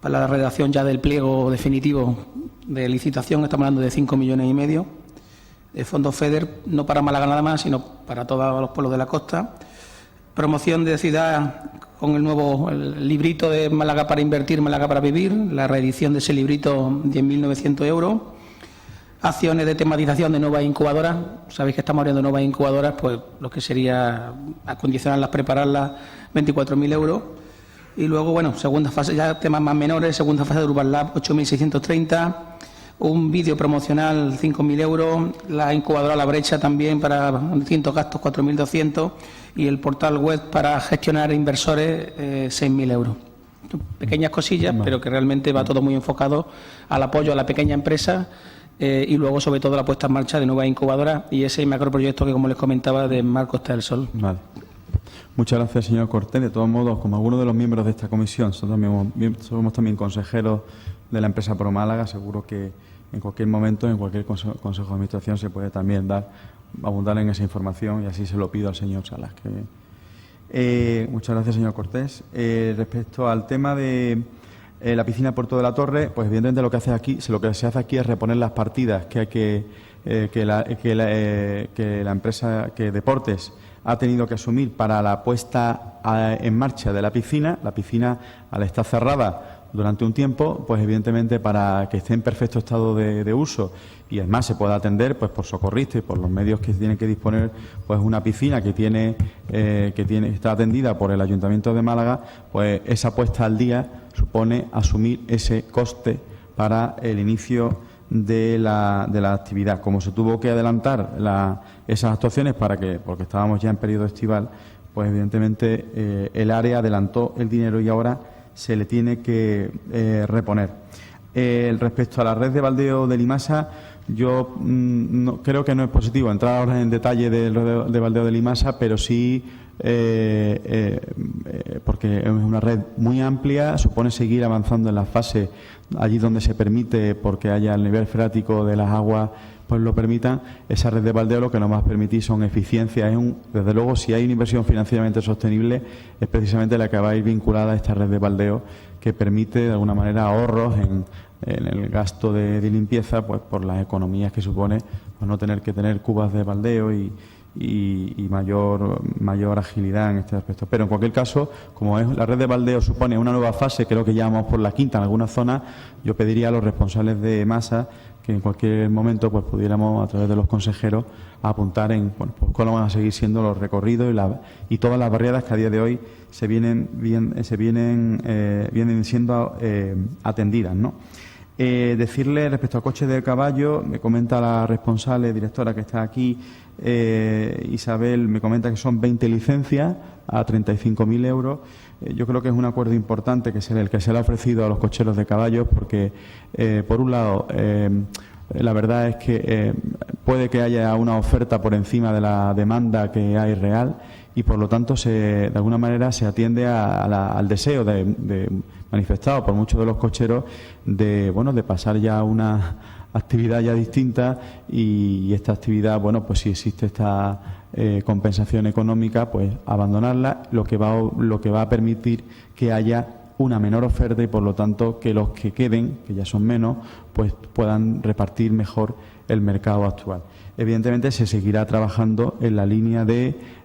Para la redacción ya del pliego definitivo de licitación estamos hablando de 5,5 millones. De fondos FEDER, no para Málaga nada más, sino para todos los pueblos de la costa. Promoción de ciudad con el librito de Málaga para invertir, Málaga para vivir, la reedición de ese librito, 10.900 euros. Acciones de tematización de nuevas incubadoras. Sabéis que estamos abriendo nuevas incubadoras, pues lo que sería acondicionarlas, prepararlas, 24.000 euros. Y luego, bueno, segunda fase, ya temas más menores, segunda fase de Urban Lab, 8.630. Un vídeo promocional, 5.000 euros. La incubadora La Brecha también para distintos gastos, 4.200. Y el portal web para gestionar inversores, 6.000 euros. Pequeñas cosillas, pero que realmente va todo muy enfocado al apoyo a la pequeña empresa y luego, sobre todo, la puesta en marcha de nuevas incubadoras y ese macroproyecto que, como les comentaba, de Mar Costa del Sol. Vale. Muchas gracias, señor Cortés. De todos modos, como algunos de los miembros de esta comisión somos también consejeros de la empresa Promálaga, seguro que en cualquier momento, en cualquier consejo de administración, se puede también abundar en esa información y así se lo pido al señor Salas. Muchas gracias, señor Cortés. Respecto al tema de la piscina Puerto de la Torre, pues evidentemente lo que se hace aquí es reponer las partidas que hay que la empresa, que Deportes ha tenido que asumir para la puesta en marcha de la piscina. La piscina, al estar cerrada durante un tiempo, pues evidentemente para que esté en perfecto estado de uso y además se pueda atender pues por socorristas y por los medios que tienen que disponer, pues una piscina que está atendida por el Ayuntamiento de Málaga, pues esa puesta al día supone asumir ese coste para el inicio de la actividad. Como se tuvo que adelantar esas actuaciones porque estábamos ya en periodo estival, pues evidentemente el área adelantó el dinero y ahora se le tiene que reponer. Respecto a la red de baldeo de Limasa, yo creo que no es positivo entrar ahora en detalle de baldeo de Limasa, pero sí porque es una red muy amplia, supone seguir avanzando en la fase allí donde se permite, porque haya el nivel freático de las aguas, pues lo permitan. Esa red de baldeo lo que nos va a permitir son eficiencias. Desde luego, si hay una inversión financieramente sostenible, es precisamente la que va a ir vinculada a esta red de baldeo, que permite de alguna manera ahorros en el gasto de limpieza, pues por las economías que supone pues no tener que tener cubas de baldeo y mayor agilidad en este aspecto. Pero en cualquier caso, como la red de baldeo supone una nueva fase, creo que ya vamos por la quinta en algunas zonas, yo pediría a los responsables de masa que en cualquier momento pues pudiéramos, a través de los consejeros, apuntar en pues cuáles van a seguir siendo los recorridos y todas las barriadas que a día de hoy vienen siendo atendidas, ¿no? Decirle respecto al coche de caballo, me comenta la responsable directora que está aquí, Isabel, me comenta que son 20 licencias a 35.000 euros. Yo creo que es un acuerdo importante que es el que se le ha ofrecido a los cocheros de caballos porque, por un lado, la verdad es que puede que haya una oferta por encima de la demanda que hay real y, por lo tanto, de alguna manera se atiende al deseo manifestado por muchos de los cocheros de pasar ya a una actividad ya distinta y esta actividad, bueno, pues si existe esta compensación económica, pues abandonarla, lo que va a permitir que haya una menor oferta y, por lo tanto, que los que queden, que ya son menos, pues puedan repartir mejor el mercado actual. Evidentemente, se seguirá trabajando en la línea de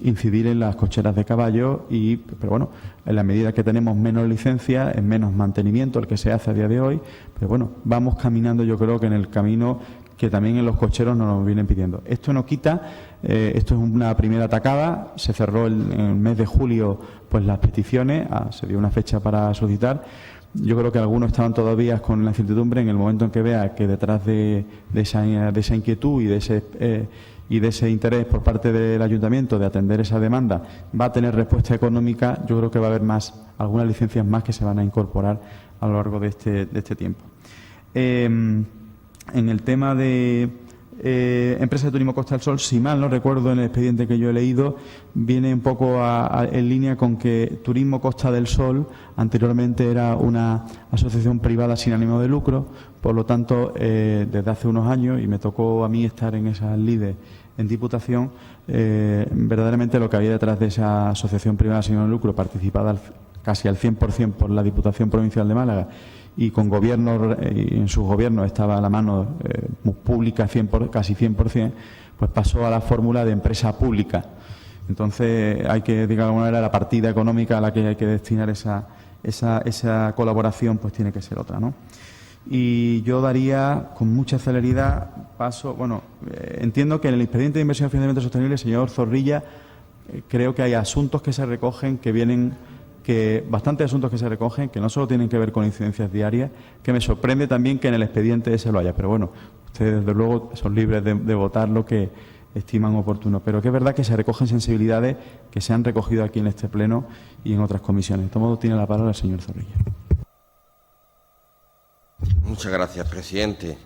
incidir en las cocheras de caballo, pero bueno, en la medida que tenemos menos licencias, es menos mantenimiento el que se hace a día de hoy, pero bueno, vamos caminando, yo creo que en el camino que también en los cocheros nos vienen pidiendo. Esto no quita, esto es una primera tacada, se cerró en el mes de julio pues las peticiones, se dio una fecha para solicitar. Yo creo que algunos estaban todavía con la incertidumbre. En el momento en que vea que detrás de esa inquietud y de ese interés por parte del ayuntamiento de atender esa demanda va a tener respuesta económica, yo creo que va a haber algunas licencias más que se van a incorporar a lo largo de este tiempo. En el tema de Empresa de Turismo Costa del Sol, si mal no recuerdo en el expediente que yo he leído, viene un poco en línea con que Turismo Costa del Sol anteriormente era una asociación privada sin ánimo de lucro, por lo tanto, desde hace unos años, y me tocó a mí estar en esas lides en Diputación, verdaderamente lo que había detrás de esa asociación privada sin ánimo de lucro, participada casi al 100% por la Diputación Provincial de Málaga, y con gobiernos, y en sus gobiernos estaba a la mano pública casi 100%, pues pasó a la fórmula de empresa pública. Entonces hay que, de alguna manera, la partida económica a la que hay que destinar esa colaboración, pues tiene que ser otra, ¿no? Y yo daría con mucha celeridad paso. Bueno, entiendo que en el expediente de inversión y financiamiento sostenible, señor Zorrilla, creo que hay asuntos que se recogen bastantes asuntos que se recogen, que no solo tienen que ver con incidencias diarias, que me sorprende también que en el expediente ese lo haya. Pero bueno, ustedes desde luego son libres de votar lo que estiman oportuno. Pero que es verdad que se recogen sensibilidades que se han recogido aquí en este pleno y en otras comisiones. De todo modo, tiene la palabra el señor Zorrilla. Muchas gracias, presidente.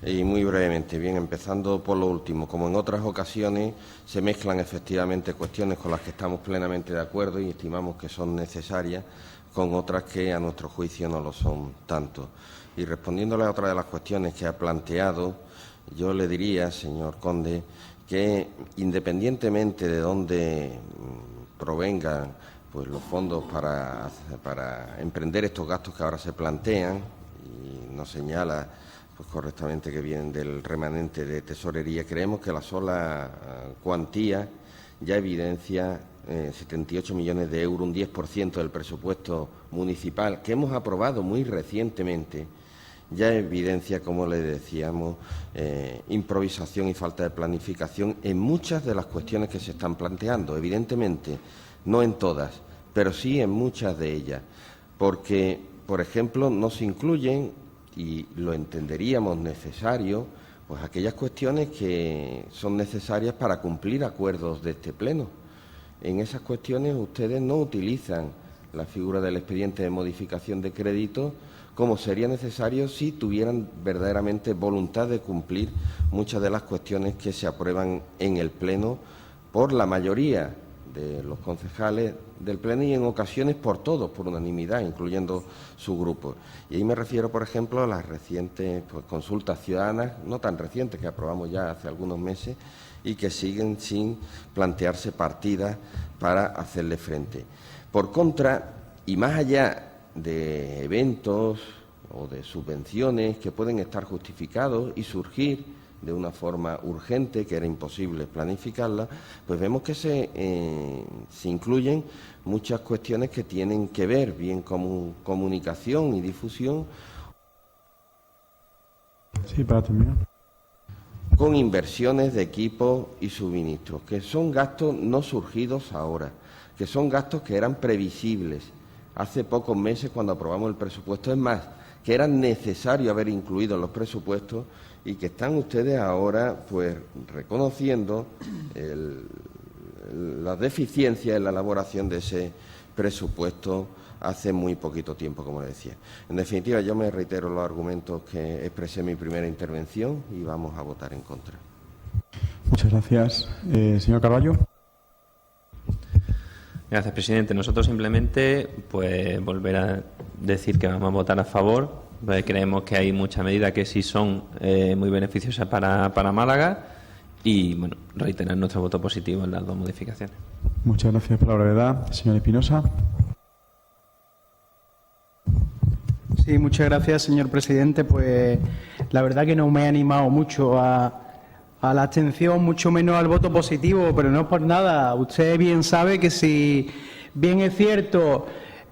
Y muy brevemente, bien, empezando por lo último. Como en otras ocasiones, se mezclan efectivamente cuestiones con las que estamos plenamente de acuerdo y estimamos que son necesarias, con otras que a nuestro juicio no lo son tanto. Y respondiéndole a otra de las cuestiones que ha planteado, yo le diría, señor Conde, que independientemente de dónde provengan pues los fondos para emprender estos gastos que ahora se plantean, y nos señala pues correctamente que vienen del remanente de tesorería, creemos que la sola cuantía ya evidencia 78 millones de euros, un 10% del presupuesto municipal que hemos aprobado muy recientemente, ya evidencia, como le decíamos, improvisación y falta de planificación en muchas de las cuestiones que se están planteando. Evidentemente, no en todas, pero sí en muchas de ellas, porque, por ejemplo, no se incluyen, y lo entenderíamos necesario, pues aquellas cuestiones que son necesarias para cumplir acuerdos de este Pleno. En esas cuestiones ustedes no utilizan la figura del expediente de modificación de crédito como sería necesario si tuvieran verdaderamente voluntad de cumplir muchas de las cuestiones que se aprueban en el Pleno por la mayoría de los concejales del Pleno y en ocasiones por todos, por unanimidad, incluyendo su grupo. Y ahí me refiero, por ejemplo, a las recientes consultas ciudadanas, no tan recientes, que aprobamos ya hace algunos meses y que siguen sin plantearse partidas para hacerle frente. Por contra, y más allá de eventos o de subvenciones que pueden estar justificados y surgir de una forma urgente, que era imposible planificarla, pues vemos que se incluyen muchas cuestiones que tienen que ver bien con comunicación y difusión. Sí, para terminar. Con inversiones de equipos y suministros, que son gastos no surgidos ahora, que son gastos que eran previsibles hace pocos meses cuando aprobamos el presupuesto. Es más, que era necesario haber incluido en los presupuestos y que están ustedes ahora pues reconociendo las deficiencias en la elaboración de ese presupuesto hace muy poquito tiempo, como decía. En definitiva, yo me reitero los argumentos que expresé en mi primera intervención y vamos a votar en contra. Muchas gracias. Señor Carballo. Gracias, presidente. Nosotros simplemente pues volver a decir que vamos a votar a favor, porque creemos que hay muchas medidas que sí son muy beneficiosas para Málaga y, bueno, reiterar nuestro voto positivo en las dos modificaciones. Muchas gracias por la brevedad. Señor Espinosa. Sí, muchas gracias, señor presidente. Pues la verdad que no me he animado mucho a la abstención, mucho menos al voto positivo, pero no por nada. Usted bien sabe que si bien es cierto,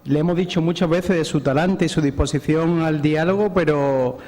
le hemos dicho muchas veces de su talante y su disposición al diálogo, pero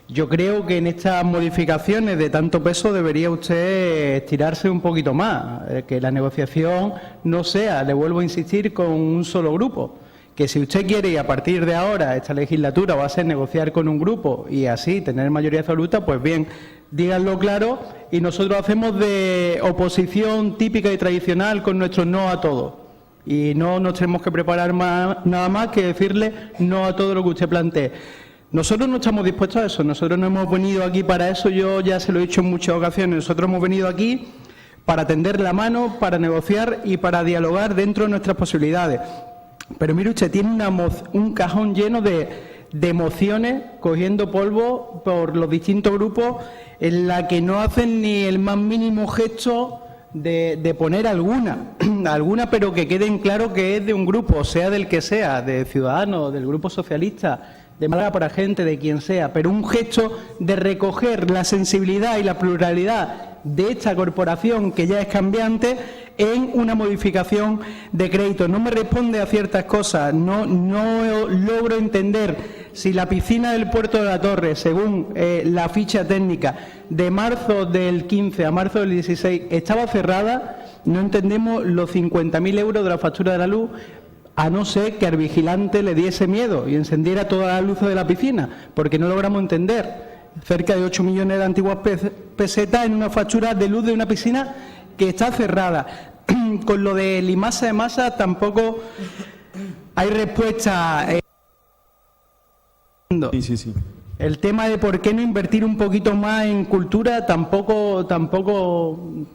yo creo que en estas modificaciones de tanto peso debería usted estirarse un poquito más, que la negociación no sea, le vuelvo a insistir, con un solo grupo. Que si usted quiere, y a partir de ahora, esta legislatura va a ser negociar con un grupo y así tener mayoría absoluta, pues bien, díganlo claro y nosotros hacemos de oposición típica y tradicional con nuestro no a todo. Y no nos tenemos que preparar nada más que decirle no a todo lo que usted plantee. Nosotros no estamos dispuestos a eso, nosotros no hemos venido aquí para eso, yo ya se lo he dicho en muchas ocasiones, nosotros hemos venido aquí para tender la mano, para negociar y para dialogar dentro de nuestras posibilidades. Pero mire usted, tiene un cajón lleno de mociones cogiendo polvo por los distintos grupos en la que no hacen ni el más mínimo gesto de poner alguna, pero que queden claro que es de un grupo, sea del que sea, de Ciudadanos, del Grupo Socialista, de Málaga para Gente, de quien sea, pero un gesto de recoger la sensibilidad y la pluralidad de esta corporación que ya es cambiante en una modificación de crédito. No me responde a ciertas cosas, no logro entender si la piscina del Puerto de la Torre, según la ficha técnica, de marzo del 15 a marzo del 16 estaba cerrada, no entendemos los 50.000 euros de la factura de la luz, a no ser que al vigilante le diese miedo y encendiera todas las luces de la piscina, porque no logramos entender. Cerca de 8 millones de antiguas pesetas en una factura de luz de una piscina que está cerrada. Con lo de Limasa de Masa tampoco hay respuesta. Sí. El tema de por qué no invertir un poquito más en cultura tampoco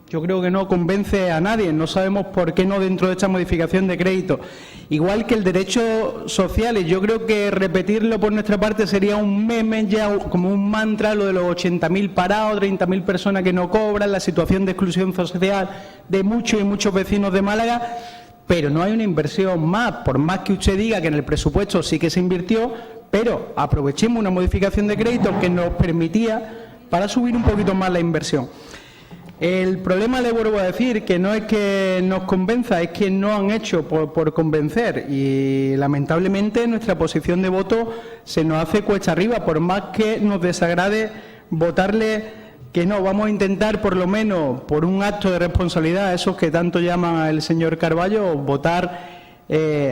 yo creo que no convence a nadie. No sabemos por qué no dentro de esta modificación de crédito. Igual que el derecho sociales, yo creo que repetirlo por nuestra parte sería un meme ya, como un mantra, lo de los 80.000 parados, 30.000 personas que no cobran, la situación de exclusión social de muchos y muchos vecinos de Málaga, pero no hay una inversión más, por más que usted diga que en el presupuesto sí que se invirtió, pero aprovechemos una modificación de crédito que nos permitía para subir un poquito más la inversión. El problema, le vuelvo a decir, que no es que nos convenza, es que no han hecho por convencer y lamentablemente nuestra posición de voto se nos hace cuesta arriba, por más que nos desagrade votarle que no. Vamos a intentar, por lo menos por un acto de responsabilidad, a esos que tanto llaman el señor Carballo, votar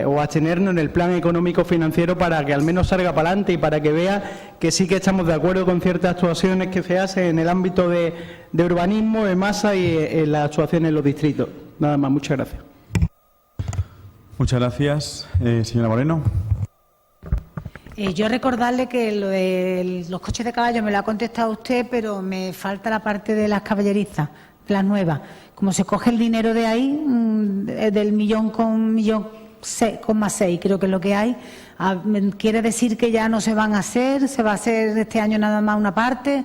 o abstenernos en el plan económico financiero para que al menos salga para adelante y para que vea que sí que estamos de acuerdo con ciertas actuaciones que se hacen en el ámbito de urbanismo, de masa y en las actuaciones en los distritos. Nada más, muchas gracias. Muchas gracias. Señora Moreno. Yo recordarle que lo de los coches de caballo me lo ha contestado usted, pero me falta la parte de las caballerizas, las nuevas. Como se coge el dinero de ahí, del millón con más 6, creo que es lo que hay, quiere decir que ya no se van a hacer, se va a hacer este año nada más una parte,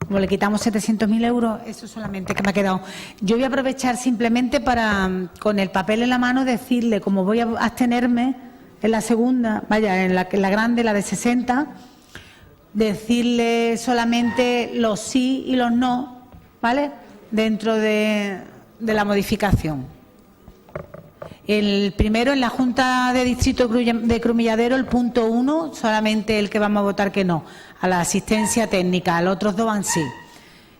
como le quitamos 700.000 euros, eso solamente que me ha quedado. Yo voy a aprovechar simplemente para, con el papel en la mano, decirle, como voy a abstenerme en la segunda, en la grande, la de 60, decirle solamente los sí y los no, ¿vale?, dentro de la modificación. El primero, en la Junta de Distrito de Crumilladero, el punto 1, solamente el que vamos a votar que no, a la asistencia técnica, a los otros 2 van sí.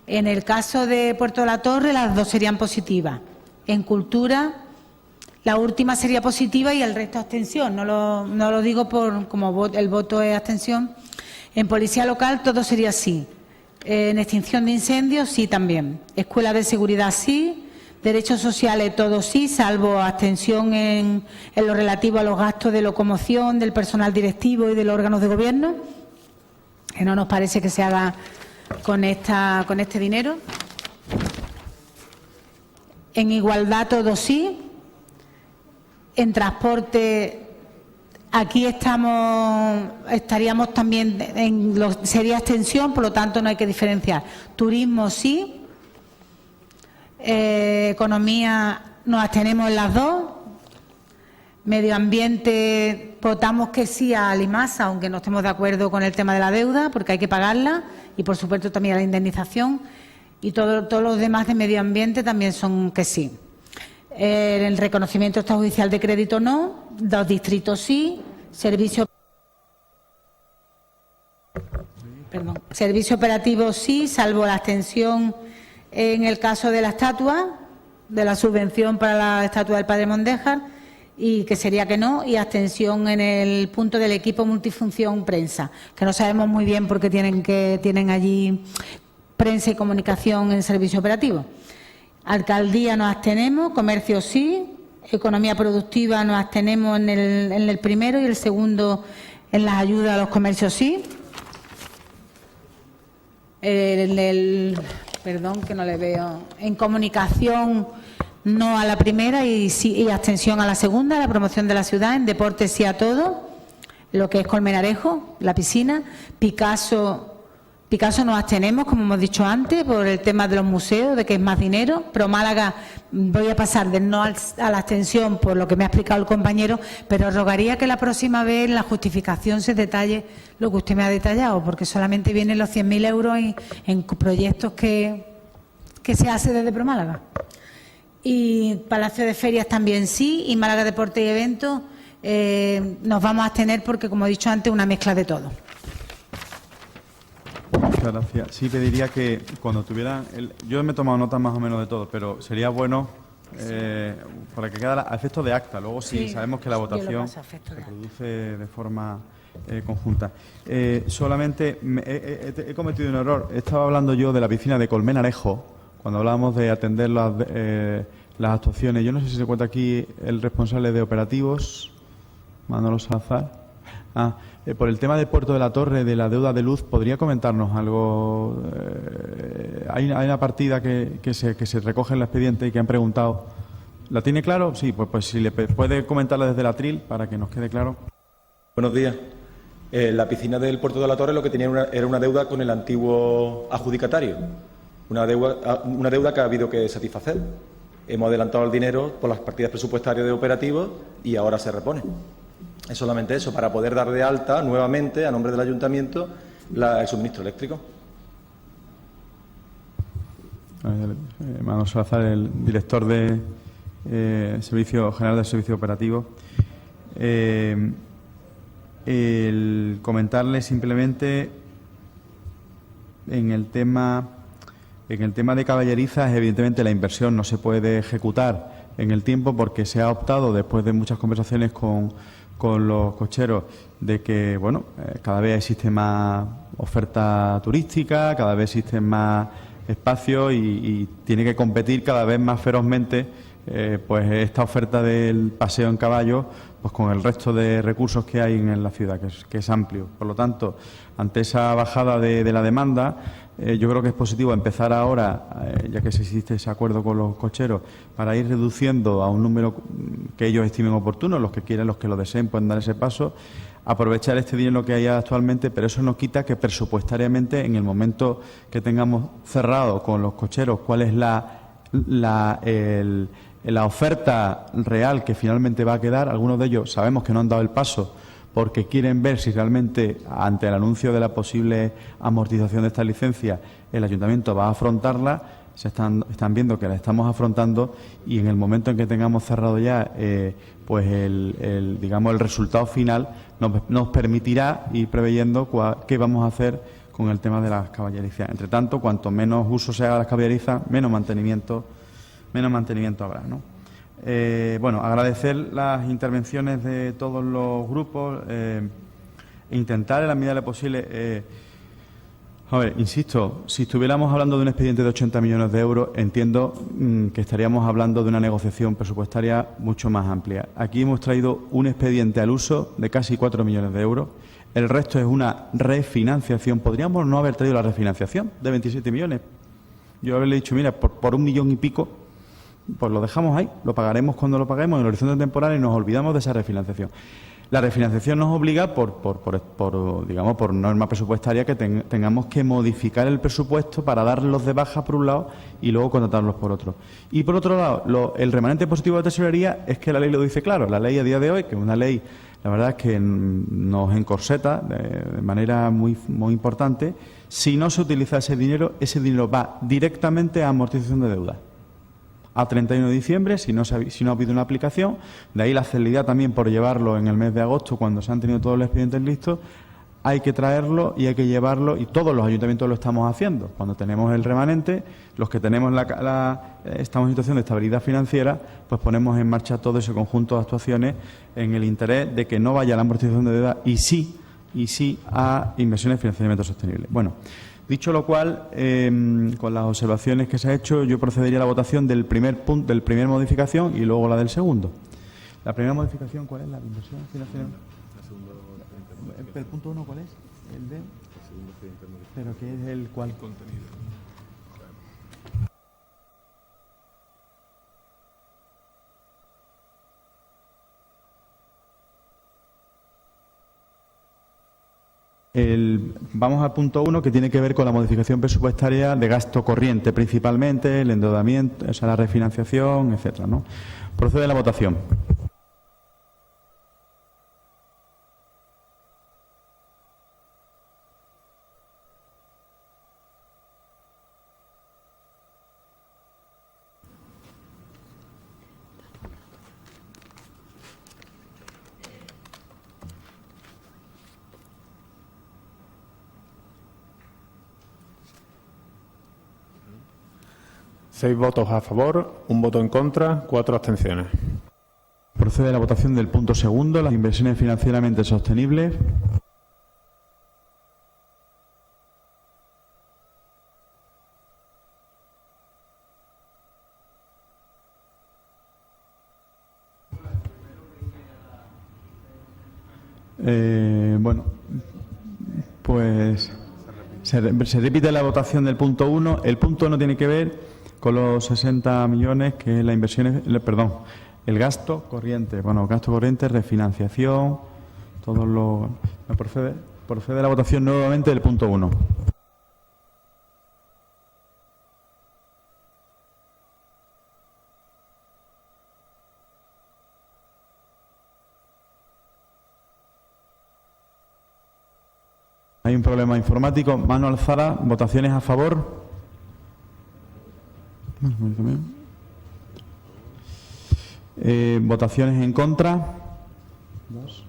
En el caso de Puerto de la Torre, las 2 serían positivas. En cultura, la última sería positiva y el resto abstención. No lo digo como el voto es abstención. En policía local todo sería sí. En extinción de incendios sí también. Escuela de seguridad sí. Derechos sociales todo sí, salvo abstención en lo relativo a los gastos de locomoción del personal directivo y de los órganos de gobierno, que no nos parece que se haga con este dinero. En igualdad todo sí. En transporte aquí estaríamos también sería abstención, por lo tanto no hay que diferenciar. Turismo sí. Economía nos abstenemos en las dos. Medio ambiente votamos que sí a Alimasa, aunque no estemos de acuerdo con el tema de la deuda, porque hay que pagarla, y por supuesto también a la indemnización. Y todos los demás de medio ambiente también son que sí. El reconocimiento extrajudicial de crédito no. Dos distritos sí. Servicio operativo sí, salvo la abstención en el caso de la estatua, de la subvención para la estatua del Padre Mondéjar, y que sería que no, y abstención en el punto del equipo multifunción prensa, que no sabemos muy bien por qué tienen allí prensa y comunicación en servicio operativo. Alcaldía nos abstenemos, comercio sí, economía productiva nos abstenemos en el primero y el segundo en las ayudas a los comercios sí. Perdón, que no le veo. En comunicación no a la primera y abstención a la segunda, la promoción de la ciudad. En deporte sí a todo, lo que es Colmenarejo, la piscina. Picasso nos abstenemos, como hemos dicho antes, por el tema de los museos, de que es más dinero. Pero Málaga voy a pasar del no a la abstención por lo que me ha explicado el compañero, pero rogaría que la próxima vez en la justificación se detalle lo que usted me ha detallado, porque solamente vienen los 100.000 euros en proyectos que se hace desde Promálaga. Y Palacio de Ferias también sí, y Málaga Deporte y Eventos nos vamos a abstener porque, como he dicho antes, una mezcla de todo. Muchas gracias. Sí, pediría que cuando tuvieran... yo me he tomado nota más o menos de todo, pero sería bueno para que quede a efectos de acta. Luego, si sabemos que la votación se produce de forma conjunta. Solamente he cometido un error. Estaba hablando yo de la piscina de Colmenarejo, cuando hablábamos de atender las actuaciones. Yo no sé si se cuenta aquí el responsable de operativos, Manolo Salazar. Por el tema del puerto de la Torre, de la deuda de luz, ¿podría comentarnos algo? Hay una partida que se recoge en el expediente y que han preguntado. ¿La tiene claro? Sí, pues si le puede comentarla desde el atril para que nos quede claro. Buenos días. La piscina del puerto de la Torre lo que tenía era una deuda con el antiguo adjudicatario. Una deuda que ha habido que satisfacer. Hemos adelantado el dinero por las partidas presupuestarias de operativos y ahora se repone. Es solamente eso, para poder dar de alta nuevamente, a nombre del Ayuntamiento, el suministro eléctrico. Manolo Salazar, el director de Servicio General del Servicio Operativo. El comentarle simplemente en el tema de caballerizas, evidentemente la inversión no se puede ejecutar en el tiempo porque se ha optado, después de muchas conversaciones con los cocheros, de que cada vez existe más oferta turística, cada vez existen más espacios y tiene que competir cada vez más ferozmente pues esta oferta del paseo en caballo pues con el resto de recursos que hay en la ciudad, que es amplio. Por lo tanto, ante esa bajada de la demanda, yo creo que es positivo empezar ahora, ya que existe ese acuerdo con los cocheros, para ir reduciendo a un número que ellos estimen oportuno, los que quieran, los que lo deseen, pueden dar ese paso, aprovechar este dinero que hay actualmente, pero eso no quita que presupuestariamente, en el momento que tengamos cerrado con los cocheros cuál es la oferta real que finalmente va a quedar, algunos de ellos sabemos que no han dado el paso porque quieren ver si realmente, ante el anuncio de la posible amortización de esta licencia, el Ayuntamiento va a afrontarla. Están viendo que la estamos afrontando y en el momento en que tengamos cerrado ya pues el resultado final nos permitirá ir preveyendo qué vamos a hacer con el tema de las caballerizas. Entre tanto, cuanto menos uso se haga de las caballerizas, menos mantenimiento habrá, ¿no? Agradecer las intervenciones de todos los grupos. intentar en la medida de lo posible. A ver, insisto, si estuviéramos hablando de un expediente de 80 millones de euros, entiendo que estaríamos hablando de una negociación presupuestaria mucho más amplia. Aquí hemos traído un expediente al uso de casi 4 millones de euros. El resto es una refinanciación. Podríamos no haber traído la refinanciación de 27 millones. Yo haberle dicho, mira, por 1 millón y pico, pues lo dejamos ahí, lo pagaremos cuando lo paguemos en el horizonte temporal y nos olvidamos de esa refinanciación. La refinanciación nos obliga, por norma presupuestaria, que tengamos que modificar el presupuesto para darlos de baja por un lado y luego contratarlos por otro. Y por otro lado, el remanente positivo de tesorería es que la ley lo dice claro. La ley a día de hoy, que es una ley, la verdad es que nos encorseta de manera muy, muy importante. Si no se utiliza ese dinero va directamente a amortización de deuda. A 31 de diciembre, si no ha habido una aplicación, de ahí la celeridad también por llevarlo en el mes de agosto, cuando se han tenido todos los expedientes listos, hay que traerlo y hay que llevarlo, y todos los ayuntamientos lo estamos haciendo. Cuando tenemos el remanente, los que tenemos estamos en situación de estabilidad financiera, pues ponemos en marcha todo ese conjunto de actuaciones en el interés de que no vaya a la amortización de deuda y sí a inversiones en financiamiento sostenible. Bueno, dicho lo cual, con las observaciones que se ha hecho, yo procedería a la votación del primer modificación y luego la del segundo. La primera modificación, ¿cuál es? La de inversión financiera. ¿El punto 1 cuál es? El de. ¿Pero qué es el cuál? Contenido. Vamos al punto 1, que tiene que ver con la modificación presupuestaria de gasto corriente, principalmente el endeudamiento, o sea, la refinanciación, etcétera, ¿no? Procede la votación. Seis votos a favor, 1 voto en contra, 4 abstenciones. Procede la votación del punto segundo, las inversiones financieramente sostenibles. Bueno, pues se repite la votación del punto 1. El punto 1 tiene que ver con los 60 millones, que es la inversión, el gasto corriente. Bueno, gasto corriente, refinanciación, todos los. Procede la votación nuevamente del punto 1. Hay un problema informático. Mano alzada. Votaciones a favor. Votaciones en contra. 2.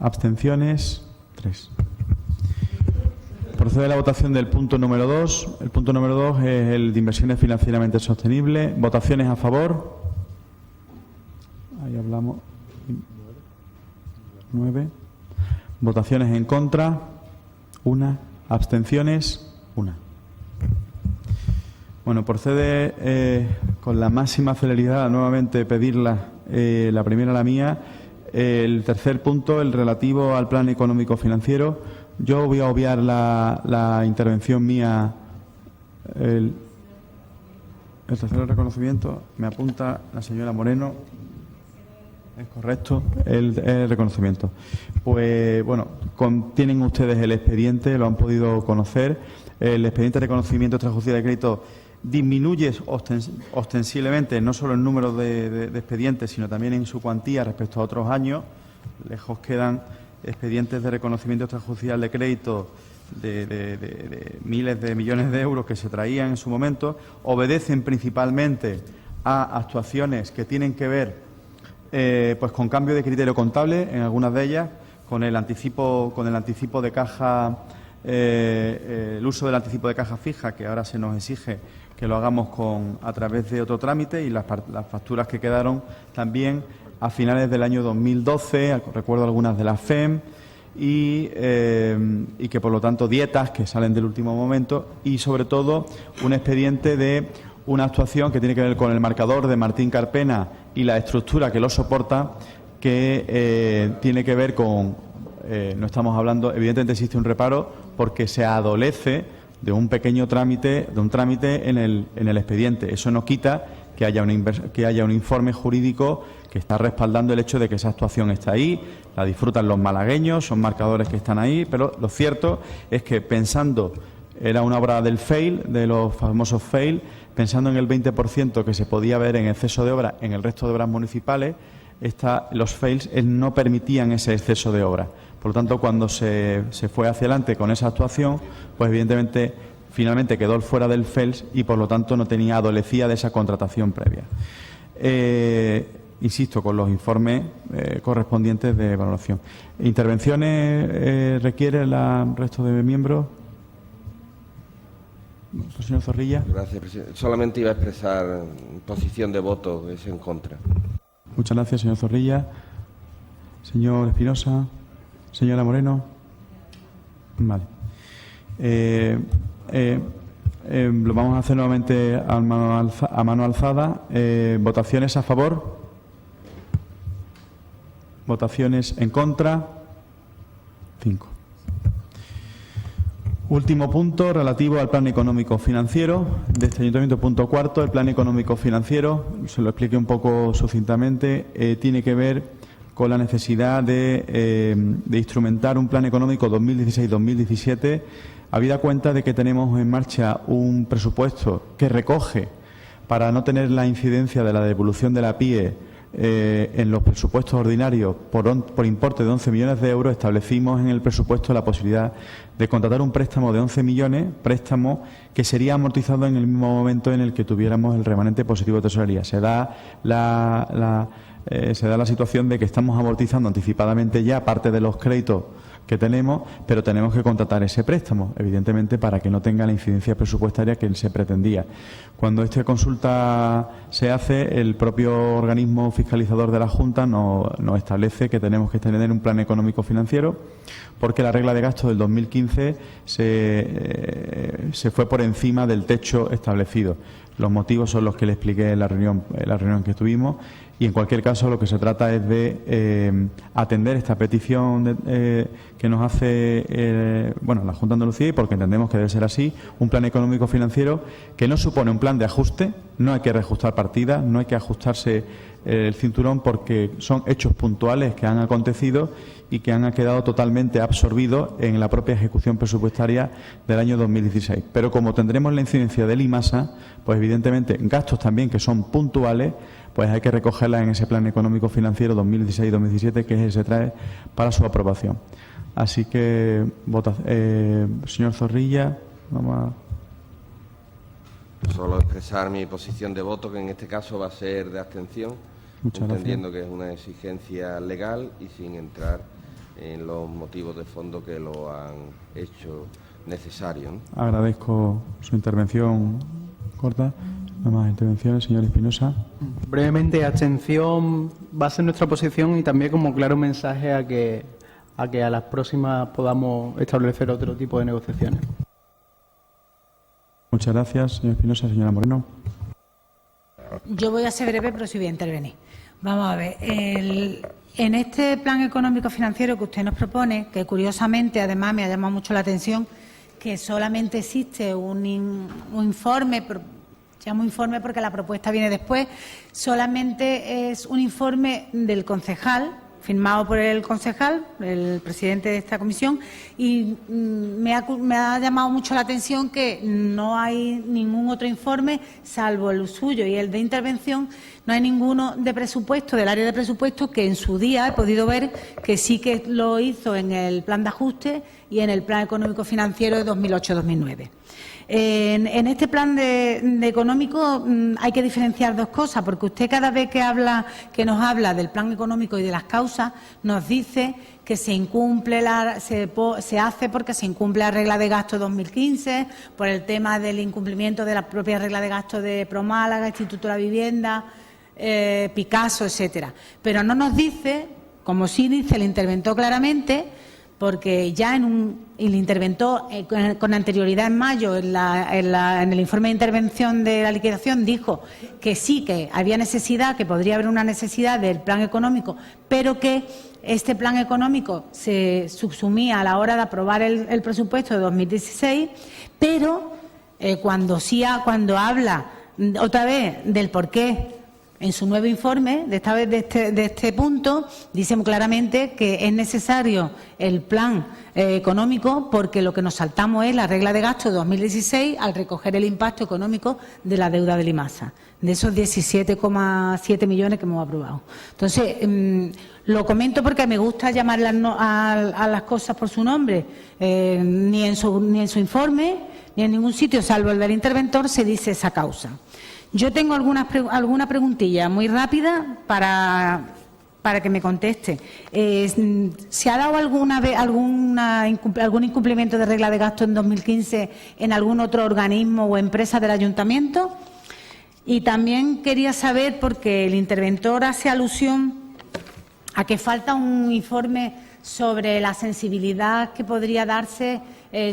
Abstenciones. 3. Procede la votación del punto número 2. El punto número 2 es el de inversiones financieramente sostenibles. Votaciones a favor. Ahí hablamos. 9. Votaciones en contra. 1. Abstenciones. 1. Bueno, procede con la máxima celeridad nuevamente pedirla, la primera la mía, el tercer punto, el relativo al plan económico financiero. Yo voy a obviar la intervención mía, el tercer reconocimiento, me apunta la señora Moreno. Es correcto el reconocimiento. Pues bueno, tienen ustedes el expediente, lo han podido conocer. El expediente de reconocimiento extrajudicial de crédito disminuye ostensiblemente no solo el número de expedientes, sino también en su cuantía respecto a otros años. Lejos quedan expedientes de reconocimiento extrajudicial de crédito de miles de millones de euros que se traían en su momento. Obedecen principalmente a actuaciones que tienen que ver pues con cambio de criterio contable en algunas de ellas, con el anticipo de caja, el uso del anticipo de caja fija, que ahora se nos exige que lo hagamos a través de otro trámite, y las facturas que quedaron también a finales del año 2012, recuerdo algunas de la FEM, y que por lo tanto dietas que salen del último momento y sobre todo un expediente de una actuación que tiene que ver con el marcador de Martín Carpena y la estructura que lo soporta, que tiene que ver con, no estamos hablando, evidentemente existe un reparo porque se adolece de un pequeño trámite, en el expediente. Eso no quita que haya un informe jurídico que está respaldando el hecho de que esa actuación está ahí, la disfrutan los malagueños, son marcadores que están ahí, pero lo cierto es que pensando, era una obra del fail, de los famosos fail, pensando en el 20% que se podía ver en exceso de obra en el resto de obras municipales, los fails no permitían ese exceso de obra. Por lo tanto, cuando se fue hacia adelante con esa actuación, pues evidentemente finalmente quedó fuera del FELS y por lo tanto adolecía de esa contratación previa. Insisto, con los informes correspondientes de valoración. ¿Intervenciones requiere el resto de miembros? Señor Zorrilla. Gracias, presidente. Solamente iba a expresar posición de voto, es en contra. Muchas gracias, señor Zorrilla. Señor Espinosa. Señora Moreno. Vale. Lo vamos a hacer nuevamente a mano alzada. ¿Votaciones a favor? ¿Votaciones en contra? 5. Último punto relativo al plan económico financiero de este ayuntamiento, punto cuarto. El plan económico financiero, se lo expliqué un poco sucintamente, tiene que ver con la necesidad de instrumentar un plan económico 2016-2017, habida cuenta de que tenemos en marcha un presupuesto que recoge, para no tener la incidencia de la devolución de la PIE en los presupuestos ordinarios por importe de 11 millones de euros, establecimos en el presupuesto la posibilidad de contratar un préstamo de 11 millones, préstamo que sería amortizado en el mismo momento en el que tuviéramos el remanente positivo de tesorería. Se da la situación de que estamos amortizando anticipadamente ya parte de los créditos que tenemos, pero tenemos que contratar ese préstamo, evidentemente, para que no tenga la incidencia presupuestaria que se pretendía. Cuando esta consulta se hace, el propio organismo fiscalizador de la Junta nos establece que tenemos que tener un plan económico financiero, porque la regla de gasto del 2015 se fue por encima del techo establecido. Los motivos son los que le expliqué en la reunión que tuvimos. Y en cualquier caso lo que se trata es de atender esta petición que nos hace la Junta de Andalucía, y porque entendemos que debe ser así, un plan económico financiero que no supone un plan de ajuste, no hay que reajustar partidas, no hay que ajustarse el cinturón, porque son hechos puntuales que han acontecido y que han quedado totalmente absorbidos en la propia ejecución presupuestaria del año 2016. Pero como tendremos la incidencia del IMASA, pues evidentemente gastos también que son puntuales, pues hay que recogerlas en ese plan económico financiero 2016-2017 que se trae para su aprobación. Así que, señor Zorrilla, vamos a... Solo expresar mi posición de voto, que en este caso va a ser de abstención, entendiendo que es una exigencia legal y sin entrar en los motivos de fondo que lo han hecho necesario, ¿no? Agradezco su intervención corta. No más intervenciones, señor Espinosa. Brevemente, abstención va a ser nuestra posición, y también como claro mensaje a que a las próximas podamos establecer otro tipo de negociaciones. Muchas gracias, señor Espinosa. Señora Moreno. Yo voy a ser breve, pero sí voy a intervenir. Vamos a ver. En este plan económico financiero que usted nos propone, que curiosamente además me ha llamado mucho la atención, que solamente existe un informe, llamo informe porque la propuesta viene después, solamente es un informe del concejal, firmado por el concejal, el presidente de esta comisión, y me ha llamado mucho la atención que no hay ningún otro informe, salvo el suyo y el de intervención, no hay ninguno de presupuesto, del área de presupuesto, que en su día he podido ver que sí que lo hizo en el plan de ajuste y en el plan económico financiero de 2008-2009. En este plan de económico hay que diferenciar dos cosas, porque usted cada vez que nos habla del plan económico y de las causas, nos dice que se incumple se hace porque se incumple la regla de gasto 2015, por el tema del incumplimiento de la propia regla de gasto de Promálaga, Instituto de la Vivienda, Picasso, etcétera. Pero no nos dice, como sí dice el interventor claramente, porque ya el interventor con anterioridad en mayo en el informe de intervención de la liquidación dijo que sí, que había necesidad, que podría haber una necesidad del plan económico, pero que este plan económico se subsumía a la hora de aprobar el presupuesto de 2016, pero cuando habla otra vez del porqué en su nuevo informe, de esta vez de este punto, dice muy claramente que es necesario el plan económico porque lo que nos saltamos es la regla de gasto de 2016 al recoger el impacto económico de la deuda del IMASA, de esos 17,7 millones que hemos aprobado. Entonces, lo comento porque me gusta llamar a las cosas por su nombre. Ni en su informe, ni en ningún sitio, salvo el del interventor, se dice esa causa. Yo tengo alguna preguntilla muy rápida para que me conteste. ¿Se ha dado alguna vez algún incumplimiento de regla de gasto en 2015 en algún otro organismo o empresa del ayuntamiento? Y también quería saber, porque el interventor hace alusión a que falta un informe sobre la sensibilidad que podría darse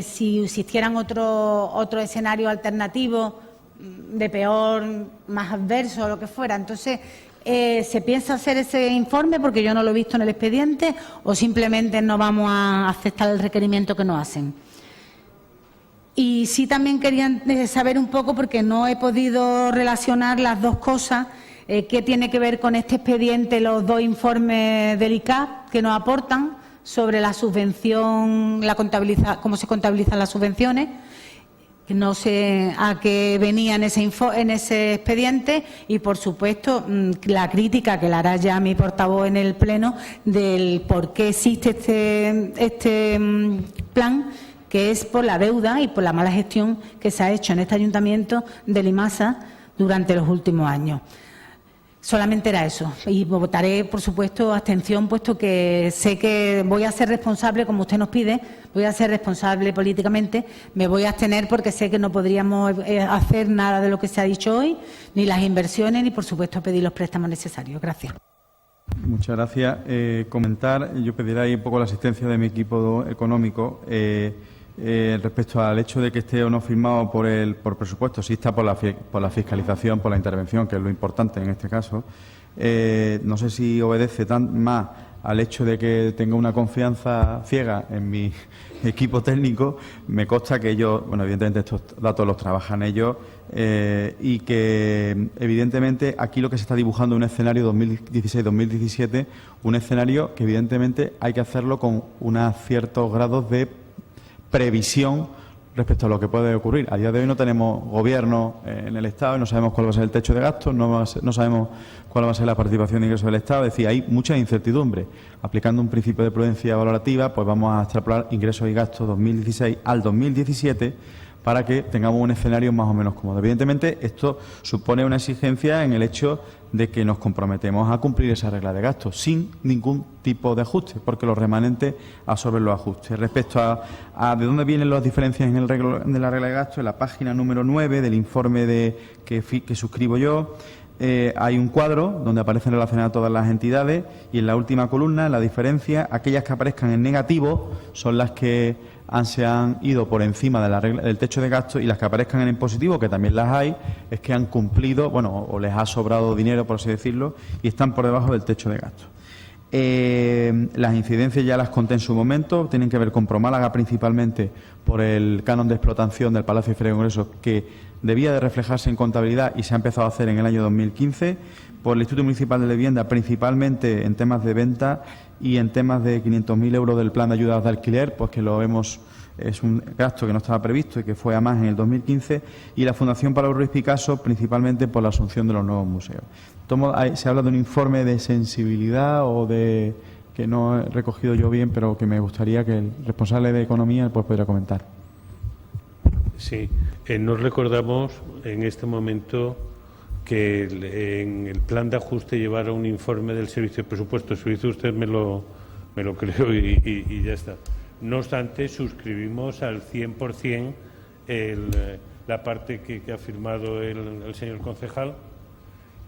si existieran otro escenario alternativo de peor, más adverso o lo que fuera. Entonces, ¿se piensa hacer ese informe porque yo no lo he visto en el expediente o simplemente no vamos a aceptar el requerimiento que nos hacen? Y sí, también querían saber un poco, porque no he podido relacionar las dos cosas, qué tiene que ver con este expediente los dos informes del ICAP que nos aportan sobre la subvención, cómo se contabilizan las subvenciones. No sé a qué venía en ese expediente y, por supuesto, la crítica que le hará ya mi portavoz en el Pleno del por qué existe este plan, que es por la deuda y por la mala gestión que se ha hecho en este ayuntamiento del IMASA durante los últimos años. Solamente era eso. Y votaré, por supuesto, abstención, puesto que sé que voy a ser responsable, como usted nos pide, voy a ser responsable políticamente. Me voy a abstener porque sé que no podríamos hacer nada de lo que se ha dicho hoy, ni las inversiones, ni, por supuesto, pedir los préstamos necesarios. Gracias. Muchas gracias. Comentar, yo pediré ahí un poco la asistencia de mi equipo económico respecto al hecho de que esté o no firmado por presupuesto. Sí está por la fiscalización, por la intervención, que es lo importante en este caso. No sé si obedece más al hecho de que tenga una confianza ciega en mi equipo técnico. Me consta que ellos, bueno, evidentemente estos datos los trabajan ellos y que evidentemente aquí lo que se está dibujando es un escenario 2016-2017, un escenario que evidentemente hay que hacerlo con unos ciertos grados de previsión respecto a lo que puede ocurrir. A día de hoy no tenemos gobierno en el Estado y no sabemos cuál va a ser el techo de gastos, no sabemos cuál va a ser la participación de ingresos del Estado. Es decir, hay mucha incertidumbre. Aplicando un principio de prudencia valorativa, pues vamos a extrapolar ingresos y gastos 2016 al 2017 para que tengamos un escenario más o menos cómodo. Evidentemente, esto supone una exigencia en el hecho de que nos comprometemos a cumplir esa regla de gastos sin ningún tipo de ajuste, porque los remanentes absorben los ajustes. Respecto a de dónde vienen las diferencias en de la regla de gastos, en la página número 9 del informe que suscribo yo, hay un cuadro donde aparecen relacionadas todas las entidades y en la última columna, la diferencia, aquellas que aparezcan en negativo son las que se han ido por encima de la regla del techo de gasto, y las que aparezcan en positivo, que también las hay, es que han cumplido, bueno, o les ha sobrado dinero, por así decirlo, y están por debajo del techo de gasto. Las incidencias ya las conté en su momento, tienen que ver con Promálaga principalmente por el canon de explotación del Palacio de Feria de Congresos, que debía de reflejarse en contabilidad y se ha empezado a hacer en el año 2015, por el Instituto Municipal de Vivienda, principalmente en temas de venta y en temas de 500.000 euros del plan de ayudas de alquiler, pues que lo vemos, es un gasto que no estaba previsto y que fue a más en el 2015, y la Fundación Pablo Ruiz Picasso, principalmente por la asunción de los nuevos museos. Se habla de un informe de sensibilidad o de que no he recogido yo bien, pero que me gustaría que el responsable de Economía pues pudiera comentar. Sí, nos recordamos en este momento que en el plan de ajuste llevara un informe del Servicio de Presupuestos. Si dice usted, me lo creo y ya está. No obstante, suscribimos al 100% la parte que ha firmado el señor concejal.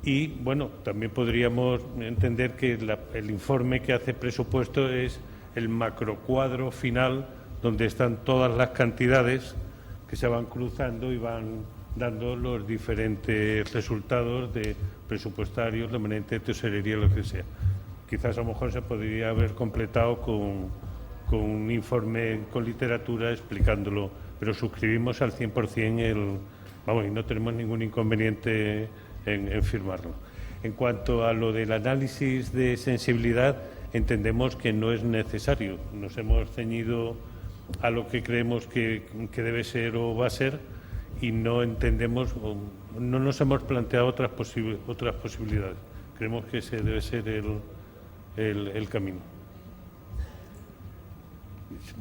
Y, bueno, también podríamos entender que el informe que hace presupuesto es el macrocuadro final donde están todas las cantidades que se van cruzando y van dando los diferentes resultados de presupuestarios, remanente, tesorería, lo que sea. Quizás a lo mejor se podría haber completado con un informe con literatura explicándolo, pero suscribimos al 100% y no tenemos ningún inconveniente en firmarlo. En cuanto a lo del análisis de sensibilidad, entendemos que no es necesario. Nos hemos ceñido a lo que creemos que debe ser o va a ser y no entendemos, no nos hemos planteado otras posibilidades. Creemos que ese debe ser el camino.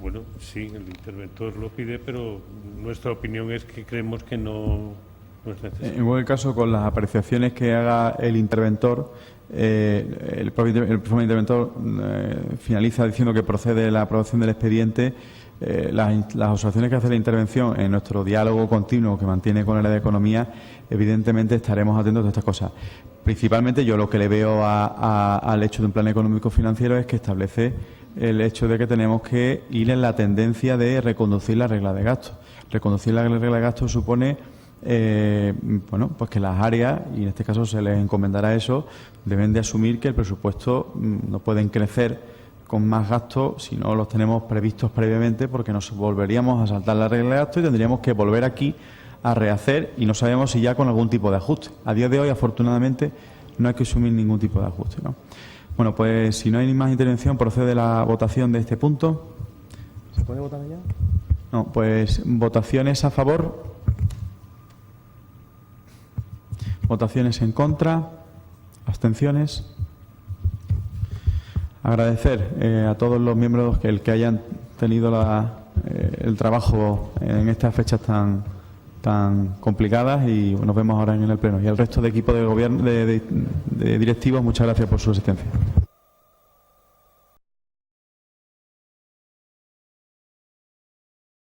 Bueno, sí, el interventor lo pide, pero nuestra opinión es que creemos que no es necesario. En cualquier caso, con las apreciaciones que haga el interventor, el propio interventor finaliza diciendo que procede la aprobación del expediente. Las observaciones que hace la intervención en nuestro diálogo continuo que mantiene con el área de economía, evidentemente estaremos atentos a estas cosas. Principalmente yo lo que le veo al hecho de un plan económico financiero es que establece el hecho de que tenemos que ir en la tendencia de reconducir la regla de gasto. Reconducir la regla de gasto supone pues que las áreas, y en este caso se les encomendará eso, deben de asumir que el presupuesto no pueden crecer con más gastos si no los tenemos previstos previamente, porque nos volveríamos a saltar la regla de gasto y tendríamos que volver aquí a rehacer, y no sabemos si ya con algún tipo de ajuste. A día de hoy, afortunadamente, no hay que asumir ningún tipo de ajuste, ¿no? Bueno, pues si no hay más intervención, procede la votación de este punto. ¿Se puede votar ya? No, pues votaciones a favor. Votaciones en contra. Abstenciones. Agradecer a todos los miembros que hayan tenido el trabajo en estas fechas tan complicadas, y nos vemos ahora en el Pleno. Y al resto de equipo de gobierno, de directivos, muchas gracias por su asistencia.